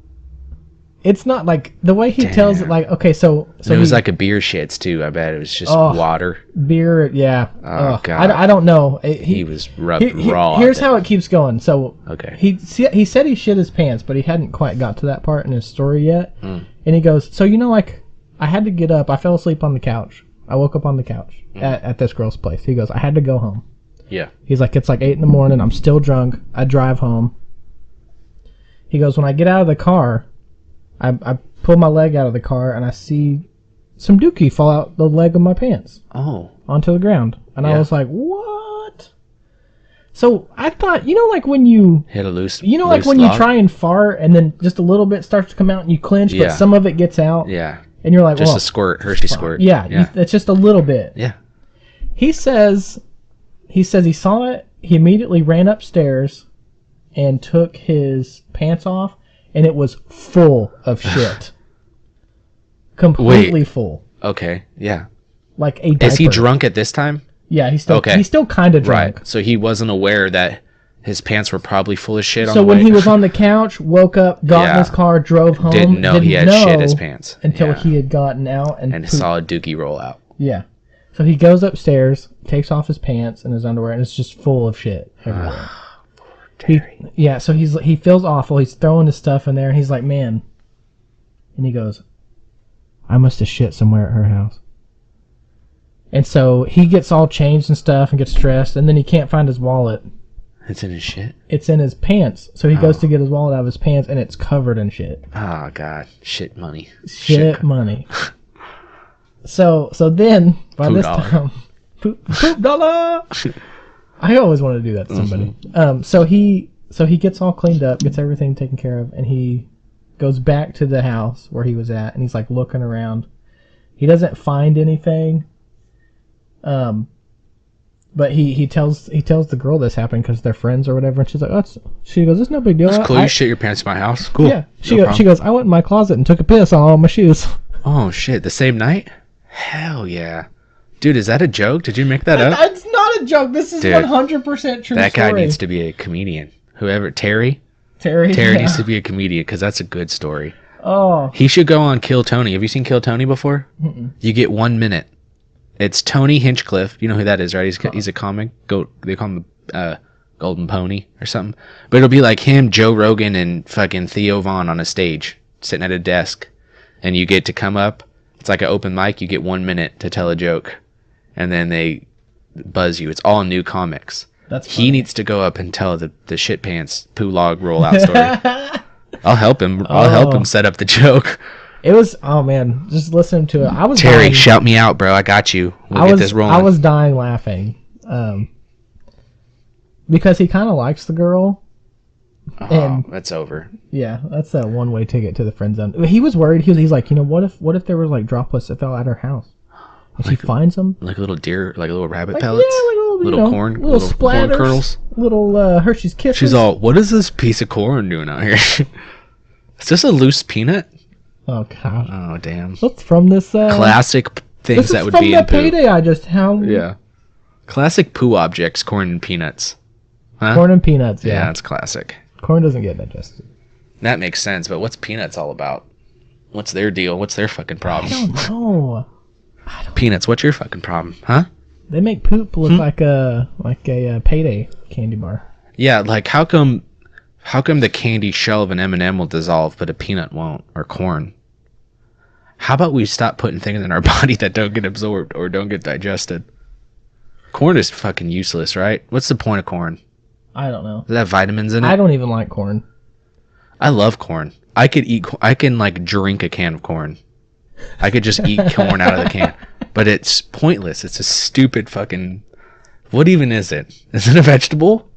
it's not like the way he tells it. Like, okay, so it was like a beer shits too. I bet it was just water. Beer, yeah. Oh God. I don't know. He was rubbed raw. Here's how it keeps going. So okay. He said he shit his pants, but he hadn't quite got to that part in his story yet. And he goes, "So like I had to get up. I fell asleep on the couch. I woke up on the couch at this girl's place." He goes, "I had to go home." Yeah. He's like, "It's like 8 a.m. I'm still drunk. I drive home." He goes, "When I get out of the car, I pull my leg out of the car and I see some dookie fall out the leg of my pants. Oh. Onto the ground." And I was like, "What?" So I thought, like when you hit a loose, like when you try and fart and then just a little bit starts to come out and you clench, but some of it gets out. Yeah. And you're like, just a squirt, Hershey squirt. Yeah. It's just a little bit. Yeah. He says he saw it. He immediately ran upstairs and took his pants off, and it was full of shit. Completely full. Okay. Yeah. Like a diaper. Is he drunk at this time? Yeah, he's still kind of drunk. Right. So he wasn't aware that his pants were probably full of shit on the the way. So when he was on the couch, woke up, got in his car, drove home, didn't know he had shit his pants until he had gotten out and saw a dookie roll out. Yeah. So he goes upstairs, takes off his pants and his underwear, and it's just full of shit everywhere. Poor Terry. So he feels awful. He's throwing his stuff in there, and he's like, "Man," and he goes, "I must have shit somewhere at her house." And so he gets all changed and stuff and gets stressed, and then he can't find his wallet. It's in his shit? It's in his pants. So he goes to get his wallet out of his pants, and it's covered in shit. Oh, God. Shit money. Shit money. So then, by Poo this dollar. time... Poop dollar! I always wanted to do that to somebody. So he gets all cleaned up, gets everything taken care of, and he goes back to the house where he was at, and he's like looking around. He doesn't find anything. But he tells the girl this happened because they're friends or whatever, and she's like, she goes, it's no big deal. That's cool. You shit your pants in my house? Cool. Yeah. She goes, I went in my closet and took a piss on all my shoes. Oh, shit. The same night? Hell yeah. Dude, is that a joke? Did you make that up? It's not a joke. This is 100% true. That guy needs to be a comedian. Whoever, Terry needs to be a comedian because that's a good story. Oh. He should go on Kill Tony. Have you seen Kill Tony before? Mm-mm. You get 1 minute. It's Tony Hinchcliffe. You know who that is, right? He's a comic. They call him Golden Pony or something. But it'll be like him, Joe Rogan, and fucking Theo Von on a stage, sitting at a desk. And you get to come up. It's like an open mic. You get 1 minute to tell a joke. And then they buzz you. It's all new comics. He needs to go up and tell the shit pants poo log rollout story. I'll help him. I'll help him set up the joke. It was, oh man, just listen to it. I was Terry, dying. shout me out, bro. I got you. We'll get this rolling. I was dying laughing. Because he kind of likes the girl. And that's over. Yeah, that's that one-way ticket to the friend zone. He was worried. He's like, what if there were like droplets that fell at her house? And she finds them? Like little deer, like little rabbit pellets? Yeah, like little corn. Little splatters. Corn kernels. Little Hershey's Kisses. She's all, what is this piece of corn doing out here? Is this a loose peanut? Oh, God. Oh, damn. What's from this? Classic things that would be in poo. This is from the payday I just had. Yeah. Classic poo objects, corn and peanuts. Huh? Corn and peanuts, yeah. Yeah, it's classic. Corn doesn't get digested. That makes sense, but what's peanuts all about? What's their deal? What's their fucking problem? I don't know. Peanuts, what's your fucking problem, huh? They make poop look like a payday candy bar. Yeah, like how come the candy shell of an M&M will dissolve but a peanut won't, or corn? How about we stop putting things in our body that don't get absorbed or don't get digested? Corn is fucking useless, right? What's the point of corn? I don't know. Does it have vitamins in it? I don't even like corn. I love corn. I can like drink a can of corn. I could just eat corn out of the can. But it's pointless. It's a stupid fucking... What even is it? Is it a vegetable?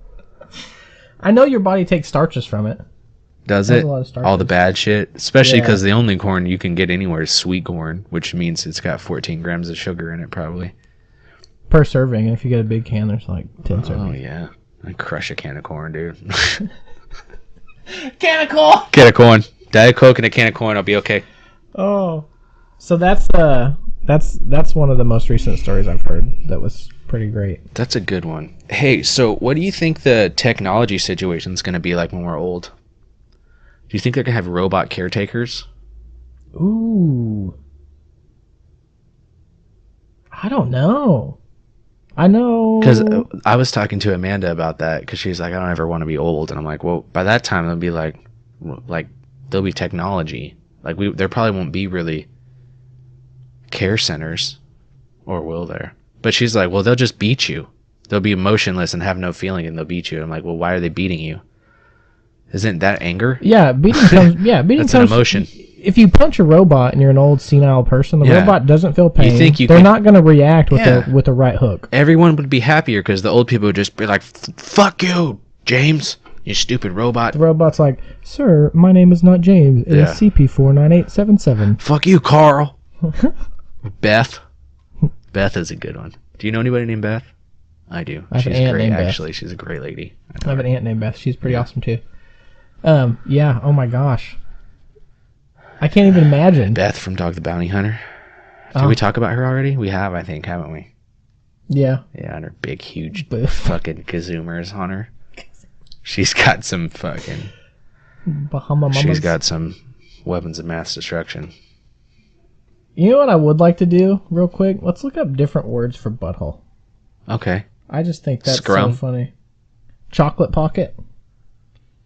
I know your body takes starches from it. Does it? A lot of starches. All the bad shit? Especially because the only corn you can get anywhere is sweet corn, which means it's got 14 grams of sugar in it, probably. Per serving. If you get a big can, there's like 10 servings. Oh, yeah. I'd crush a can of corn, dude. Can of corn! Can of corn. Diet Coke and a can of corn, I'll be okay. Oh. So that's one of the most recent stories I've heard that was pretty great. That's a good one. Hey, so what do you think the technology situation is going to be like when we're old? Do you think they're going to have robot caretakers? Ooh. I don't know. I know. Because I was talking to Amanda about that because she's like, I don't ever want to be old. And I'm like, well, by that time, it'll be like there'll be technology. Like there probably won't be really care centers, or will there? But she's like, well, they'll just beat you. They'll be emotionless and have no feeling, and they'll beat you. I'm like, well, why are they beating you? Isn't that anger? Yeah, beating comes. Yeah, beating That's comes. an emotion. If you punch a robot and you're an old senile person, the robot doesn't feel pain. They're not going to react with the right hook. Everyone would be happier because the old people would just be like, "Fuck you, James, you stupid robot." The robot's like, "Sir, my name is not James. It is CP49877." Fuck you, Carl. Beth. Beth is a good one. Do you know anybody named Beth? I do. She's great, actually. She's a great lady. I have an aunt named Beth. She's pretty awesome, too. Yeah, oh my gosh. I can't even imagine. Beth from Dog the Bounty Hunter. Did we talk about her already? We have, I think, haven't we? Yeah. Yeah, and her big, huge fucking kazoomers on her. She's got some fucking... She's got some weapons of mass destruction. You know what I would like to do, real quick? Let's look up different words for butthole. Okay. I just think that's so funny. Chocolate pocket.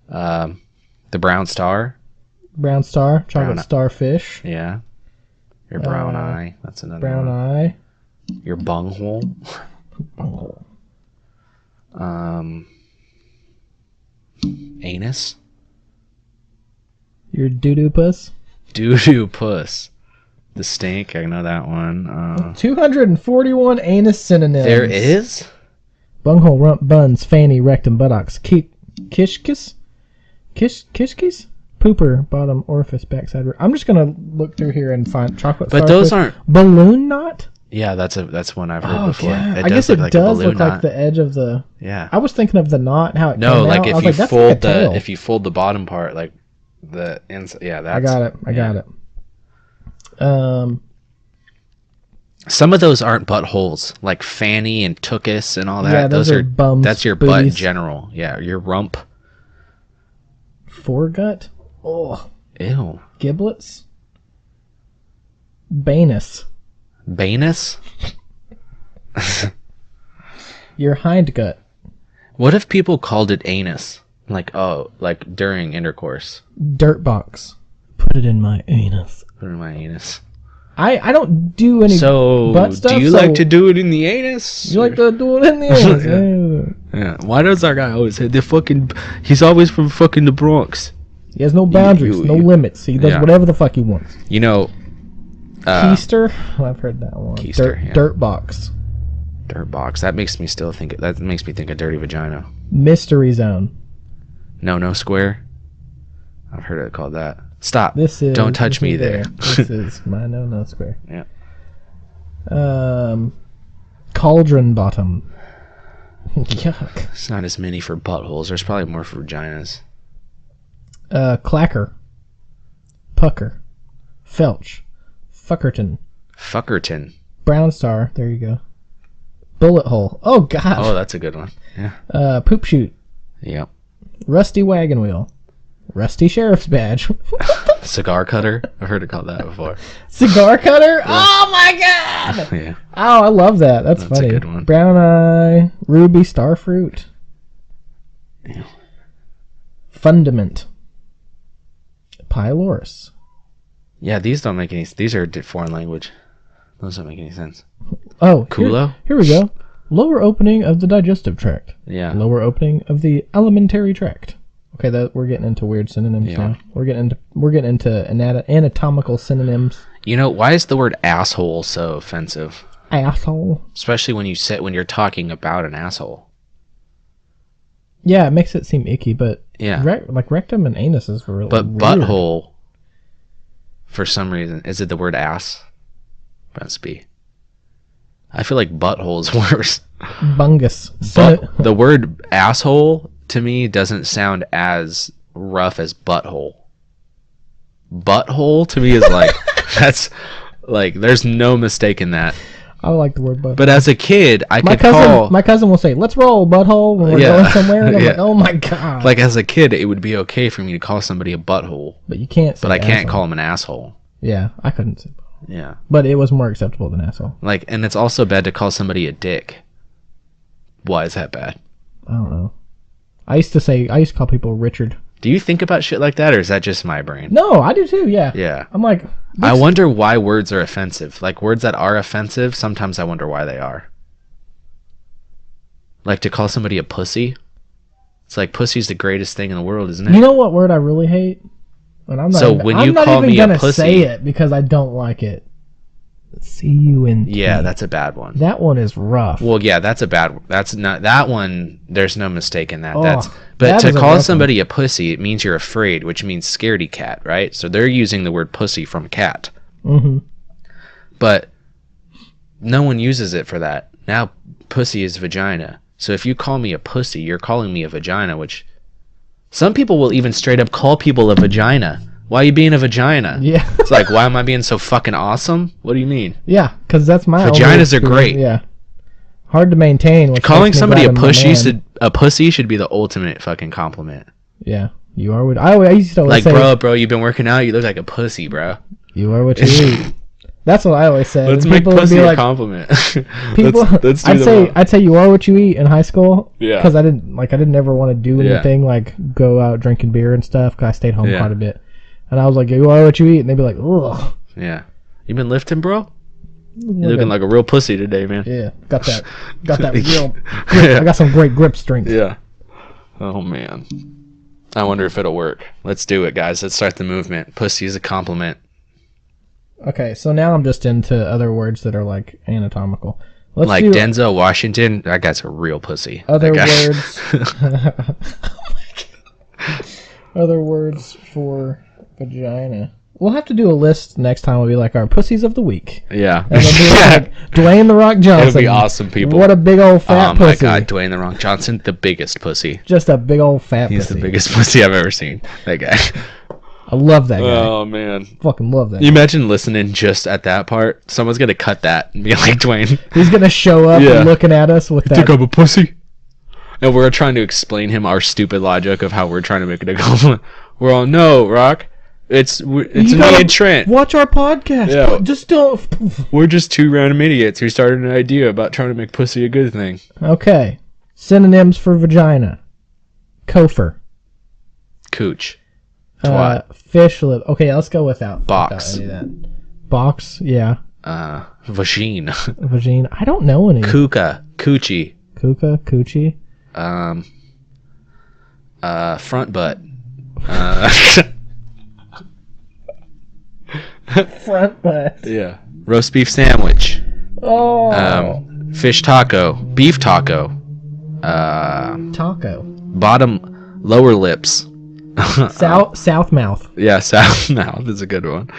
The brown star. Brown star. Chocolate starfish. Yeah. Your brown eye. That's another brown one. Eye. Your bunghole. Bunghole. Anus. Your doo-doo puss. Doo-doo puss. The stink. I know that one. 241 anus synonyms. There is? Bunghole, rump, buns, fanny, rectum, buttocks, kishkis? Kishkis? Pooper, bottom, orifice, backside. I'm just gonna look through here and find chocolate. But those aren't balloon knot. Yeah, that's one I've heard before. Yeah. I guess it does look like the edge of the. Yeah. I was thinking of the knot, how it no, came like out. if you fold if you fold the bottom part, like the inside. Yeah, that's. I got it. Some of those aren't buttholes, like fanny and tuchus and all that. Yeah, those are bums. That's your booties. butt in general. Yeah, your rump. Foregut. Oh. Ew. Giblets. Banus. Banus? Your hindgut. What if people called it anus? Like during intercourse. Dirt box. Put it in my anus. Put it in my anus. I don't do any butt stuff. Do you like to do it in the anus? You like to do it in the anus? Yeah. Why does our guy always say he's always from fucking the Bronx? He has no boundaries, no limits. He does whatever the fuck he wants. You know, Keister? Oh, I've heard that one. Keister, Dirt box. Dirt box. That makes me think of dirty vagina. Mystery zone. No square. I've heard it called that. Stop. Don't touch me there. This is my no square. Yeah. Cauldron bottom. Yuck. It's not as many for buttholes. There's probably more for vaginas. Clacker. Pucker. Felch. Fuckerton. Brown star. There you go. Bullet hole. Oh, God. Oh, that's a good one. Yeah. Poop chute. Yep. Rusty wagon wheel. Rusty sheriff's badge. Cigar cutter. I've heard it called that before. Cigar cutter? Yeah. Oh, my God. Yeah. Oh, I love that. That's funny. A good one. Brown eye. Ruby starfruit. Yeah. Fundament. Pylorus. Yeah, these don't make any. These are foreign language. Those don't make any sense. Oh, Culo. Here we go. Lower opening of the digestive tract. Yeah. Lower opening of the alimentary tract. Okay, we're getting into weird synonyms now. We're getting into anatomical synonyms. You know, why is the word asshole so offensive? Asshole. Especially when you're talking about an asshole. Yeah, it makes it seem icky, but yeah, like rectum and anus is really. But weird. Butthole, for some reason, is it the word ass? Must be. I feel like butthole is worse. Bungus. The word asshole to me doesn't sound as rough as butthole. Butthole to me is like that's like there's no mistaking that. I like the word butthole. But as a kid, my cousin will say, "Let's roll, butthole," when we're going somewhere, and I'm like, "Oh my God!" Like as a kid, it would be okay for me to call somebody a butthole, but you can't. Say but I can't asshole. call him an asshole. Yeah, I couldn't say. Yeah, but it was more acceptable than asshole. Like, and it's also bad to call somebody a dick. Why is that bad? I don't know. I used to call people Richard. Do you think about shit like that, or is that just my brain? No, I do too. Yeah. Yeah. I'm like. I wonder why words are offensive. Like words that are offensive, sometimes I wonder why they are. Like to call somebody a pussy. It's like pussy's the greatest thing in the world, isn't it? You know what word I really hate? And I'm not. So when you call me a pussy, say it because I don't like it. C-U-N-T. Yeah, that's a bad one. That one is rough. Well, yeah, that's a bad one. That's not that one. There's no mistake in that. Oh, but to call somebody a pussy, it means you're afraid, which means scaredy cat, right? So they're using the word pussy from cat. Mm-hmm. But no one uses it for that. Now, pussy is vagina. So if you call me a pussy, you're calling me a vagina, which some people will even straight up call people a vagina. Why are you being a vagina? Yeah. It's like, why am I being so fucking awesome? What do you mean? Yeah, because that's my vaginas are great. Yeah. Hard to maintain. Calling somebody a pussy should be the ultimate fucking compliment. Yeah. You are what I used to always say. Like, bro, you've been working out. You look like a pussy, bro. You are what you eat. That's what I always say. Let's make pussy a compliment. People, I'd say you are what you eat in high school. Yeah. Because I didn't ever want to do anything like go out drinking beer and stuff. Because I stayed home quite a bit. And I was like, you are what you eat. And they'd be like, ugh. Yeah. You been lifting, bro? You're looking like a real pussy today, man. Yeah. Got that real grip. I got some great grip strength. Yeah. Oh, man. I wonder if it'll work. Let's do it, guys. Let's start the movement. Pussy is a compliment. Okay, so now I'm just into other words that are like anatomical. Let's like do Denzel Washington. That guy's a real pussy. other That guy- words. Other words for vagina. We'll have to do a list next time. We'll be like our pussies of the week. Yeah. And it'll be like Dwayne the Rock Johnson. It'll be awesome, people. What a big old fat Oh my pussy. God, Dwayne the Rock Johnson, the biggest pussy. Just a big old fat He's pussy. the biggest pussy I've ever seen. That guy. I love that guy. Oh man. Fucking love that You guy. imagine listening just at that part? Someone's gonna cut that and be like, Dwayne, He's going to show up Yeah. looking at us with that. I'm a pussy. And we're trying to explain him our stupid logic of how we're trying to make it a compliment. We're all, no, Rock. It's You me gotta and Trent. Watch our podcast. Yeah. Just don't. We're just two random idiots who started an idea about trying to make pussy a good thing. Okay. Synonyms for vagina. Gopher. Cooch. Twat. Fish lip. Okay, let's go without. Box. Without any of that. Box. Yeah. Vagine. Vagina. I don't know any. Kuka. Coochie. Kuka. Coochie. Front butt. Front butt. Yeah. Roast beef sandwich. Oh. Fish taco. Beef taco. Taco. Bottom lower lips. South mouth. Yeah, south mouth is a good one.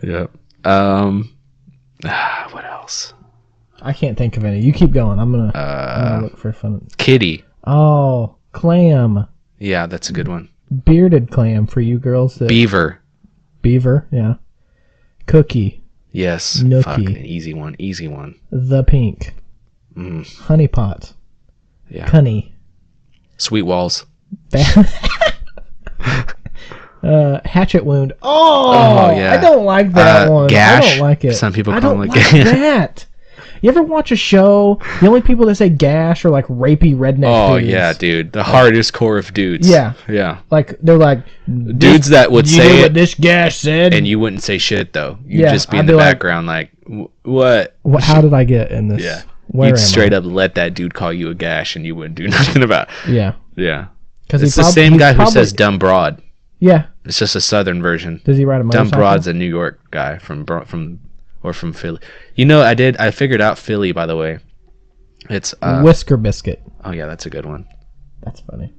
Yep. What else? I can't think of any. You keep going. I'm gonna look for fun. Kitty. Oh, clam. Yeah, that's a good one. Bearded clam for you girls. Beaver. Beaver. Yeah. Cookie. Yes. Nookie. Fuck, an easy one. Easy one. The pink. Honey pot. Yeah. Cunny. Sweet walls. Hatchet wound. Oh, yeah. I don't like that one. Gash. I don't like it. Some people I call don't it like that. You ever watch a show? The only people that say gash are like rapey redneck Oh dudes. yeah, dude. The hardest core of dudes. Yeah. Yeah. Like they're like Dudes that would you say hear it what this gash said? and you wouldn't say shit though. You'd Yeah, just be I'd in the be like, background like, what? How did I get in this? Yeah. Where You'd am straight I? up let that dude call you a gash and you wouldn't do nothing about it. Yeah. Yeah. Because It's the same guy who says dumb broad. Yeah. It's just a southern version. Does he ride a Dumb motorcycle? broad's a New York guy from Philly. You know, I figured out Philly, by the way. It's Whisker biscuit. oh yeah, that's a good one. That's funny.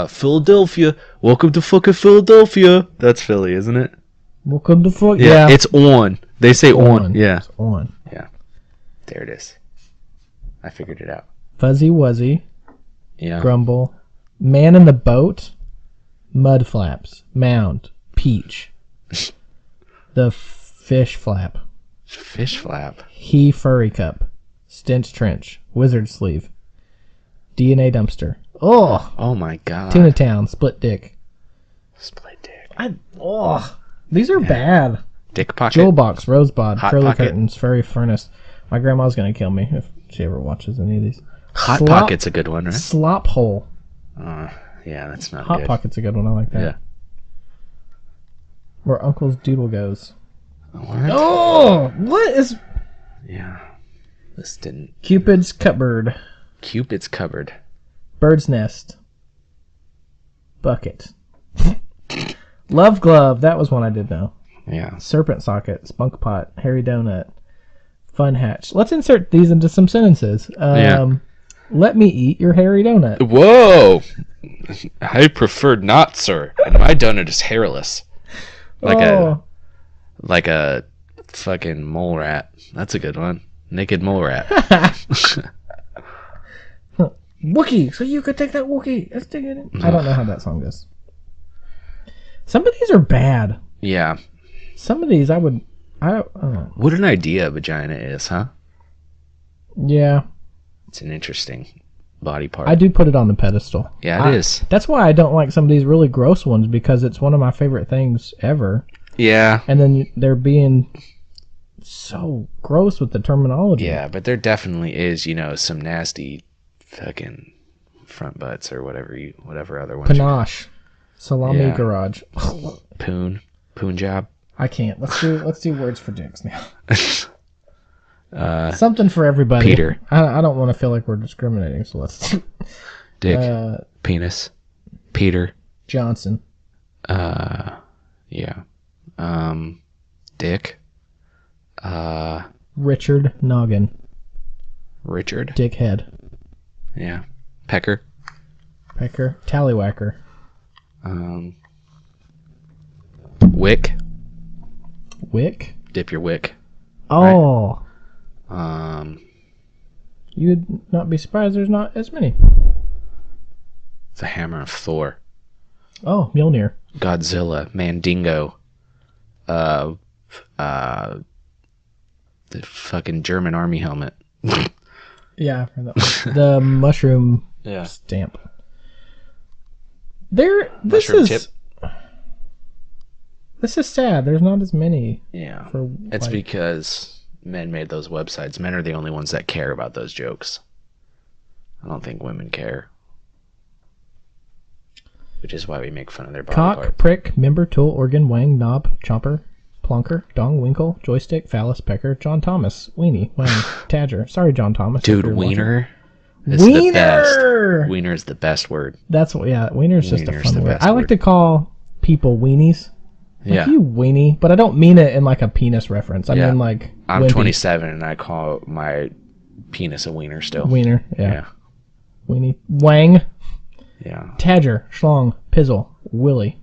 Philadelphia. Welcome to fucking Philadelphia. That's Philly, isn't it? Welcome to fuck. Yeah, Yeah. it's on. They say on. Yeah. It's on. There it is. I figured it out. Fuzzy Wuzzy. Yeah. Grumble. Man in the boat. Mud flaps. Mound. Peach. The fish flap. Fish flap. He furry cup. Stench trench. Wizard sleeve. DNA dumpster. Oh. Oh my god. Tuna town. Split dick. Split dick. These are bad. Dick pocket. Jewel box. Rosebud. Hot Curly pocket. curtains. Furry furnace. My grandma's gonna kill me if she ever watches any of these. Hot Slop- pocket's a good one, right? Slop hole. Yeah, that's not Hot good. pocket's a good one. I like that. Yeah. Where Uncle's doodle goes. What? Oh, what is Yeah. This didn't. Cupid's cupboard? Cupid's cupboard. Bird's nest. Bucket. Love glove. That was one I did know. Yeah. Serpent socket. Spunk pot. Hairy donut. Fun hatch. Let's insert these into some sentences. Let me eat your hairy donut. Whoa! I prefer not, sir. And my donut is hairless. Like a fucking mole rat. That's a good one. Naked mole rat. Wookie, so you could take that Wookie. Let's take it in. I don't know how that song goes. Some of these are bad. Yeah. Some of these I don't know. What an idea a vagina is, huh? Yeah. It's an interesting body part. I do put it on the pedestal. Yeah, it is. That's why I don't like some of these really gross ones, because it's one of my favorite things ever. Yeah. And then they're being so gross with the terminology. Yeah, but there definitely is, some nasty fucking front butts or whatever other ones. Panache. Salami Yeah. garage. Poon job. I can't. Let's do words for dicks now. Something for everybody. Peter. I don't want to feel like we're discriminating, so let's... Dick. Penis. Peter. Johnson. Yeah. Dick. Richard Noggin. Richard. Dickhead. Yeah. Pecker. Tallywhacker. Wick. Wick? Dip your wick. Oh. Right. You'd not be surprised there's not as many. The Hammer of Thor. Oh, Mjolnir. Godzilla. Mandingo. The fucking German army helmet. Yeah, I've heard that one. The mushroom stamp. This is sad. There's not as many. Yeah. It's because men made those websites. Men are the only ones that care about those jokes. I don't think women care. Which is why we make fun of their body parts. Cock, prick, member, tool, organ, wang, knob, chomper, plonker, dong, winkle, joystick, phallus, pecker, John Thomas, weenie, wang, tadger. Sorry, John Thomas. Dude, wiener is the best. Wiener is the best word. That's what, yeah, wiener is just a fun word. I like to call people weenies. Like, you weenie, but I don't mean it in like a penis reference. I mean like I'm wimpy. 27 and I call my penis a wiener still. Wiener, yeah. Weenie. Wang. Yeah. Tadger, schlong, pizzle, willy.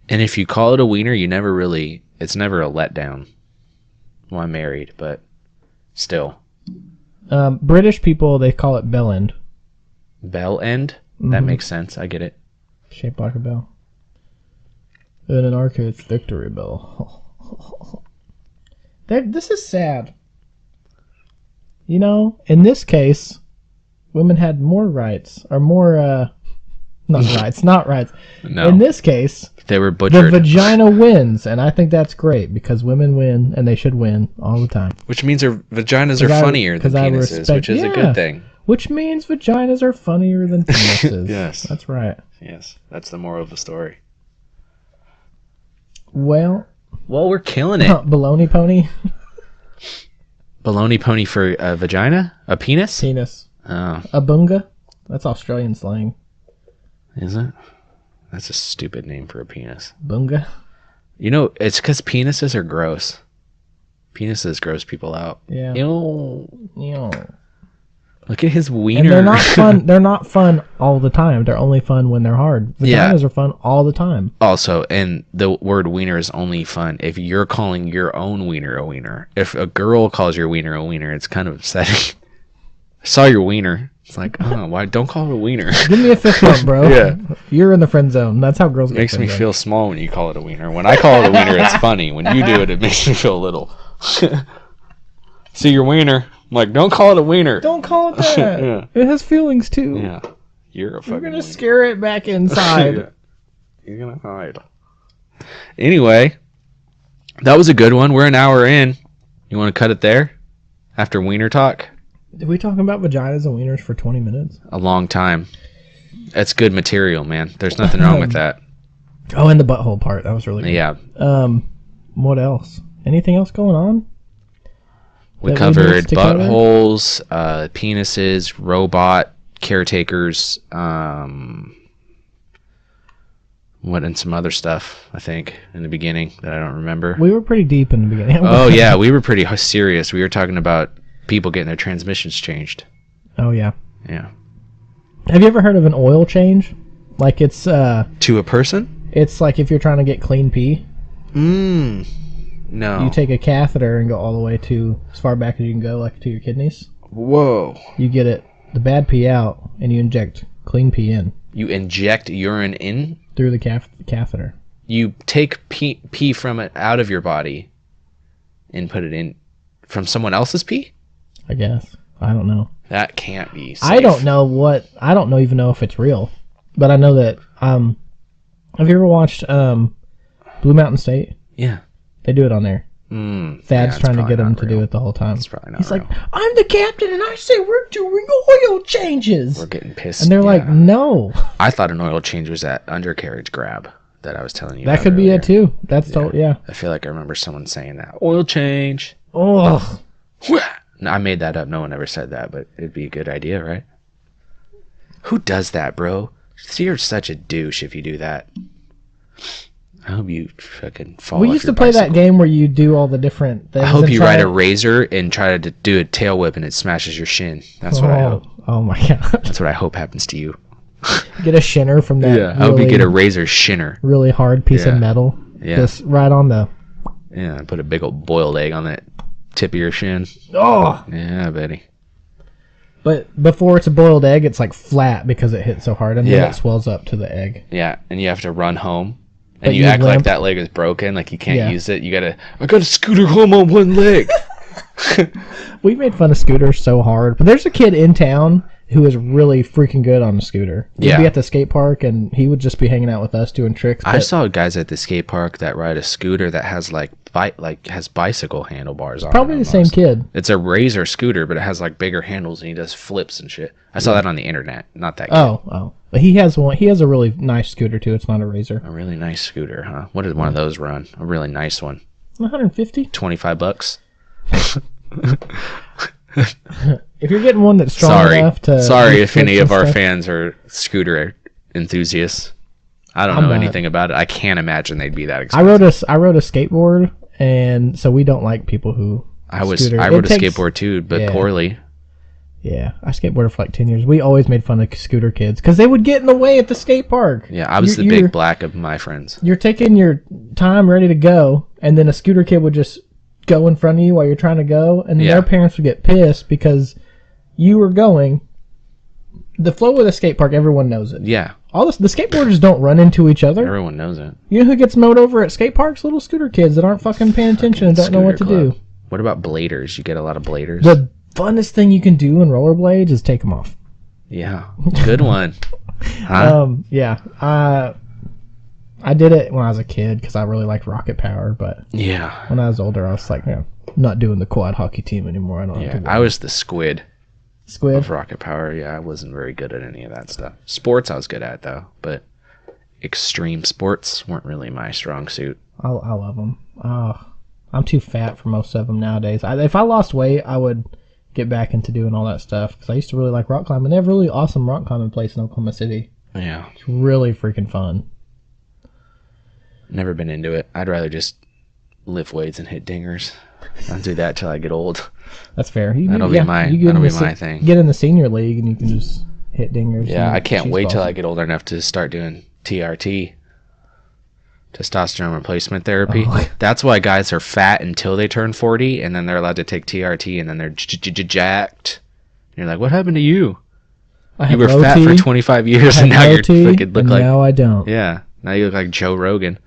And if you call it a wiener, it's never a letdown. Well, I'm married, but still. British people, they call it bell end. Bell end? That makes sense. I get it. Shaped like a bell. And an arcade's victory bell. This is sad. You know, in this case, women had more rights, or more, not rights. No. In this case, they were butchered. The vagina wins, and I think that's great because women win, and they should win all the time. Which means their vaginas are funnier than penises, which is a good thing. Which means vaginas are funnier than penises. Yes. That's right. Yes, that's the moral of the story. Well, we're killing it. Baloney pony. Baloney pony for a vagina? A penis? Penis. Oh. A bunga? That's Australian slang. Is it? That's a stupid name for a penis. Bunga? You know, it's because penises are gross. Penises gross people out. Yeah. Ew. Look at his wiener. And they're not fun. They're not fun all the time. They're only fun when they're hard. Vaginas are fun all the time. Also, and the word wiener is only fun if you're calling your own wiener a wiener. If a girl calls your wiener a wiener, it's kind of upsetting. I saw your wiener. It's like, why don't call it a wiener? Give me a fist bump, bro. Yeah. You're in the friend zone. That's how girls get Makes me feel small when you call it a wiener. When I call it a wiener, it's funny. When you do it, it makes me feel little. See your wiener. I'm like, don't call it a wiener. Don't call it that. Yeah. It has feelings too. Yeah. You're gonna wiener. scare it back inside. Yeah. You're gonna hide. Anyway, that was a good one. We're an hour in. You want to cut it there? After wiener talk? Did we talk about vaginas and wieners for 20 minutes? A long time. That's good material, man. There's nothing wrong with that. Oh, and the butthole part. That was really good. Yeah. What else? Anything else going on? We covered buttholes, penises, robot caretakers, and some other stuff, I think, in the beginning that I don't remember. We were pretty deep in the beginning. Oh, yeah. We were pretty serious. We were talking about people getting their transmissions changed. Oh, yeah. Yeah. Have you ever heard of an oil change? Like it's... to a person? It's like if you're trying to get clean pee. No. You take a catheter and go all the way to as far back as you can go, like to your kidneys. Whoa. You get the bad pee out, and you inject clean pee in. You inject urine in? Through the catheter. You take pee from it out of your body and put it in from someone else's pee? I guess. I don't know. That can't be safe. I don't even know if it's real. But I know that, have you ever watched Blue Mountain State? Yeah. They do it on there. Thad's trying to get him to do it the whole time. It's probably not He's real. like, I'm the captain and I say we're doing oil changes. We're getting pissed. And they're like, no. I thought an oil change was that undercarriage grab that I was telling you that about could earlier. be it too. That's yeah. I feel like I remember someone saying that. Oil change. Oh. I made that up. No one ever said that, but it'd be a good idea, right? Who does that, bro? You're such a douche if you do that. I hope you fucking fall off We used your to play bicycle. that game where you do all the different things. I hope and you try ride a to- razor and try to do a tail whip and it smashes your shin. That's what I hope. Oh my god. That's what I hope happens to you. Get a shinner from that. I hope you get a razor shinner. really hard piece Yeah. of metal. Yeah. Just right on the. Yeah, and put a big old boiled egg on that tip of your shin. Oh! Yeah, buddy. But before it's a boiled egg, it's like flat because it hit so hard, and then it swells up to the egg. Yeah, and you have to run home. But And you you act like limp. that leg is broken, like you can't Yeah. use it. I got to scooter home on one leg. We made fun of scooters so hard, but there's a kid in town who is really freaking good on a scooter. He'd Yeah. be at the skate park, and he would just be hanging out with us doing tricks. I but- saw guys at the skate park that ride a scooter that has has bicycle handlebars on Probably it the same almost. kid. It's a razor scooter, but it has like bigger handles and he does flips and shit. I saw that on the internet. Not that kid. Oh. But he has one. He has a really nice scooter, too. It's not a razor. A really nice scooter, huh? What did one of those run? A really nice one. 150? $25. If you're getting one that's strong Sorry. enough to... Sorry do if any tricks of and our stuff. fans are scooter enthusiasts. I don't I'm know not. anything about it. I can't imagine they'd be that I expensive. rode a skateboard, and so we don't like people who I rode scooter. a It takes- skateboard too, but yeah. poorly. Yeah, I skateboarded for like 10 years. We always made fun of scooter kids because they would get in the way at the skate park. Yeah, I was the You're- big black of my friends. You're taking your time ready to go, and then a scooter kid would just go in front of you while you're trying to go, and Yeah. their parents would get pissed because you were going. The flow of the skate park, everyone knows it. Yeah, The skateboarders don't run into each other. everyone knows it. You know who gets mowed over at skate parks? Little scooter kids that aren't fucking paying attention and don't know what to Scooter do. club. What about bladers? You get a lot of bladers. The funnest thing you can do in rollerblades is take them off. Yeah, good one. Huh? Yeah. I did it when I was a kid because I really liked rocket power, but Yeah, when I was older, I was like, I'm not doing the quad hockey team anymore. I don't yeah. have to I was the squid squid. of rocket power. Yeah, I wasn't very good at any of that stuff. Sports I was good at though, but extreme sports weren't really my strong suit. I love them. Oh, I'm too fat for most of them nowadays. If I lost weight, I would get back into doing all that stuff because I used to really like rock climbing. They have a really awesome rock climbing place in Oklahoma City. Yeah, It's really freaking fun. never been into it. I'd rather just lift weights and hit dingers. I'll do that till I get old. That's fair. That'll be my- you get that'll in be the my thing. Get in the senior league and you can just hit dingers. Yeah, and I can't cheese wait till balls. I get older enough to start doing TRT, testosterone replacement therapy. Oh. That's why guys are fat until they turn 40, and then they're allowed to take TRT, and then they're jacked. And you're like, what happened to you? I You had were low fat T, for 25 years, I and had now low you're T, fucking look and like now I don't. yeah. Now you look like Joe Rogan.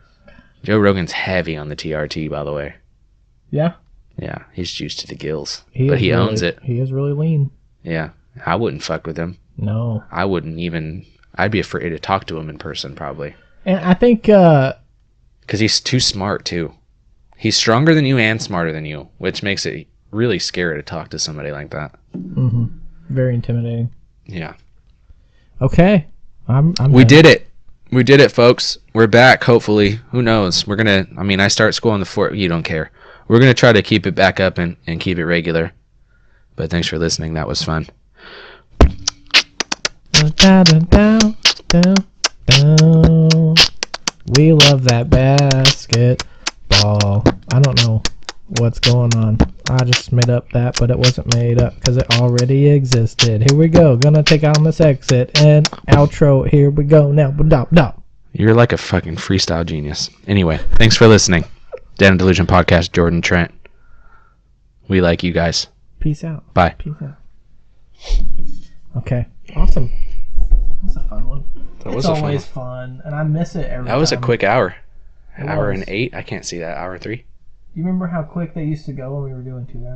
Joe Rogan's heavy on the TRT, by the way. Yeah, Yeah, he's juiced to the gills, is but he really- owns it. He is really lean. Yeah, I wouldn't fuck with him. No, I wouldn't even. I'd be afraid to talk to him in person, probably. and I think Because he's too smart, too. He's stronger than you and smarter than you, which makes it really scary to talk to somebody like that. very intimidating. Yeah. Okay, I'm We done. did it. We did it, folks. We're back, hopefully. Who knows? We're going to... I mean, I start school on the 4th. You don't care. We're going to try to keep it back up and keep it regular. But thanks for listening. That was fun. Down, down, down, down. We love that basketball. I don't know what's going on. I just made up that, but it wasn't made up because it already existed. Here we go. Gonna take on this exit and outro. Here we go now. Dop. You're like a fucking freestyle genius. Anyway, thanks for listening. Dan and Delusion Podcast, Jordan Trent. We like you guys. Peace out. Bye. Peace out. Okay. Awesome. That's a fun one. That was It's a fun always one. fun, and I miss it every time. That was a quick hour. It Hour was. and 8? I can't see that. Hour 3? You remember how quick they used to go when we were doing 2 hours?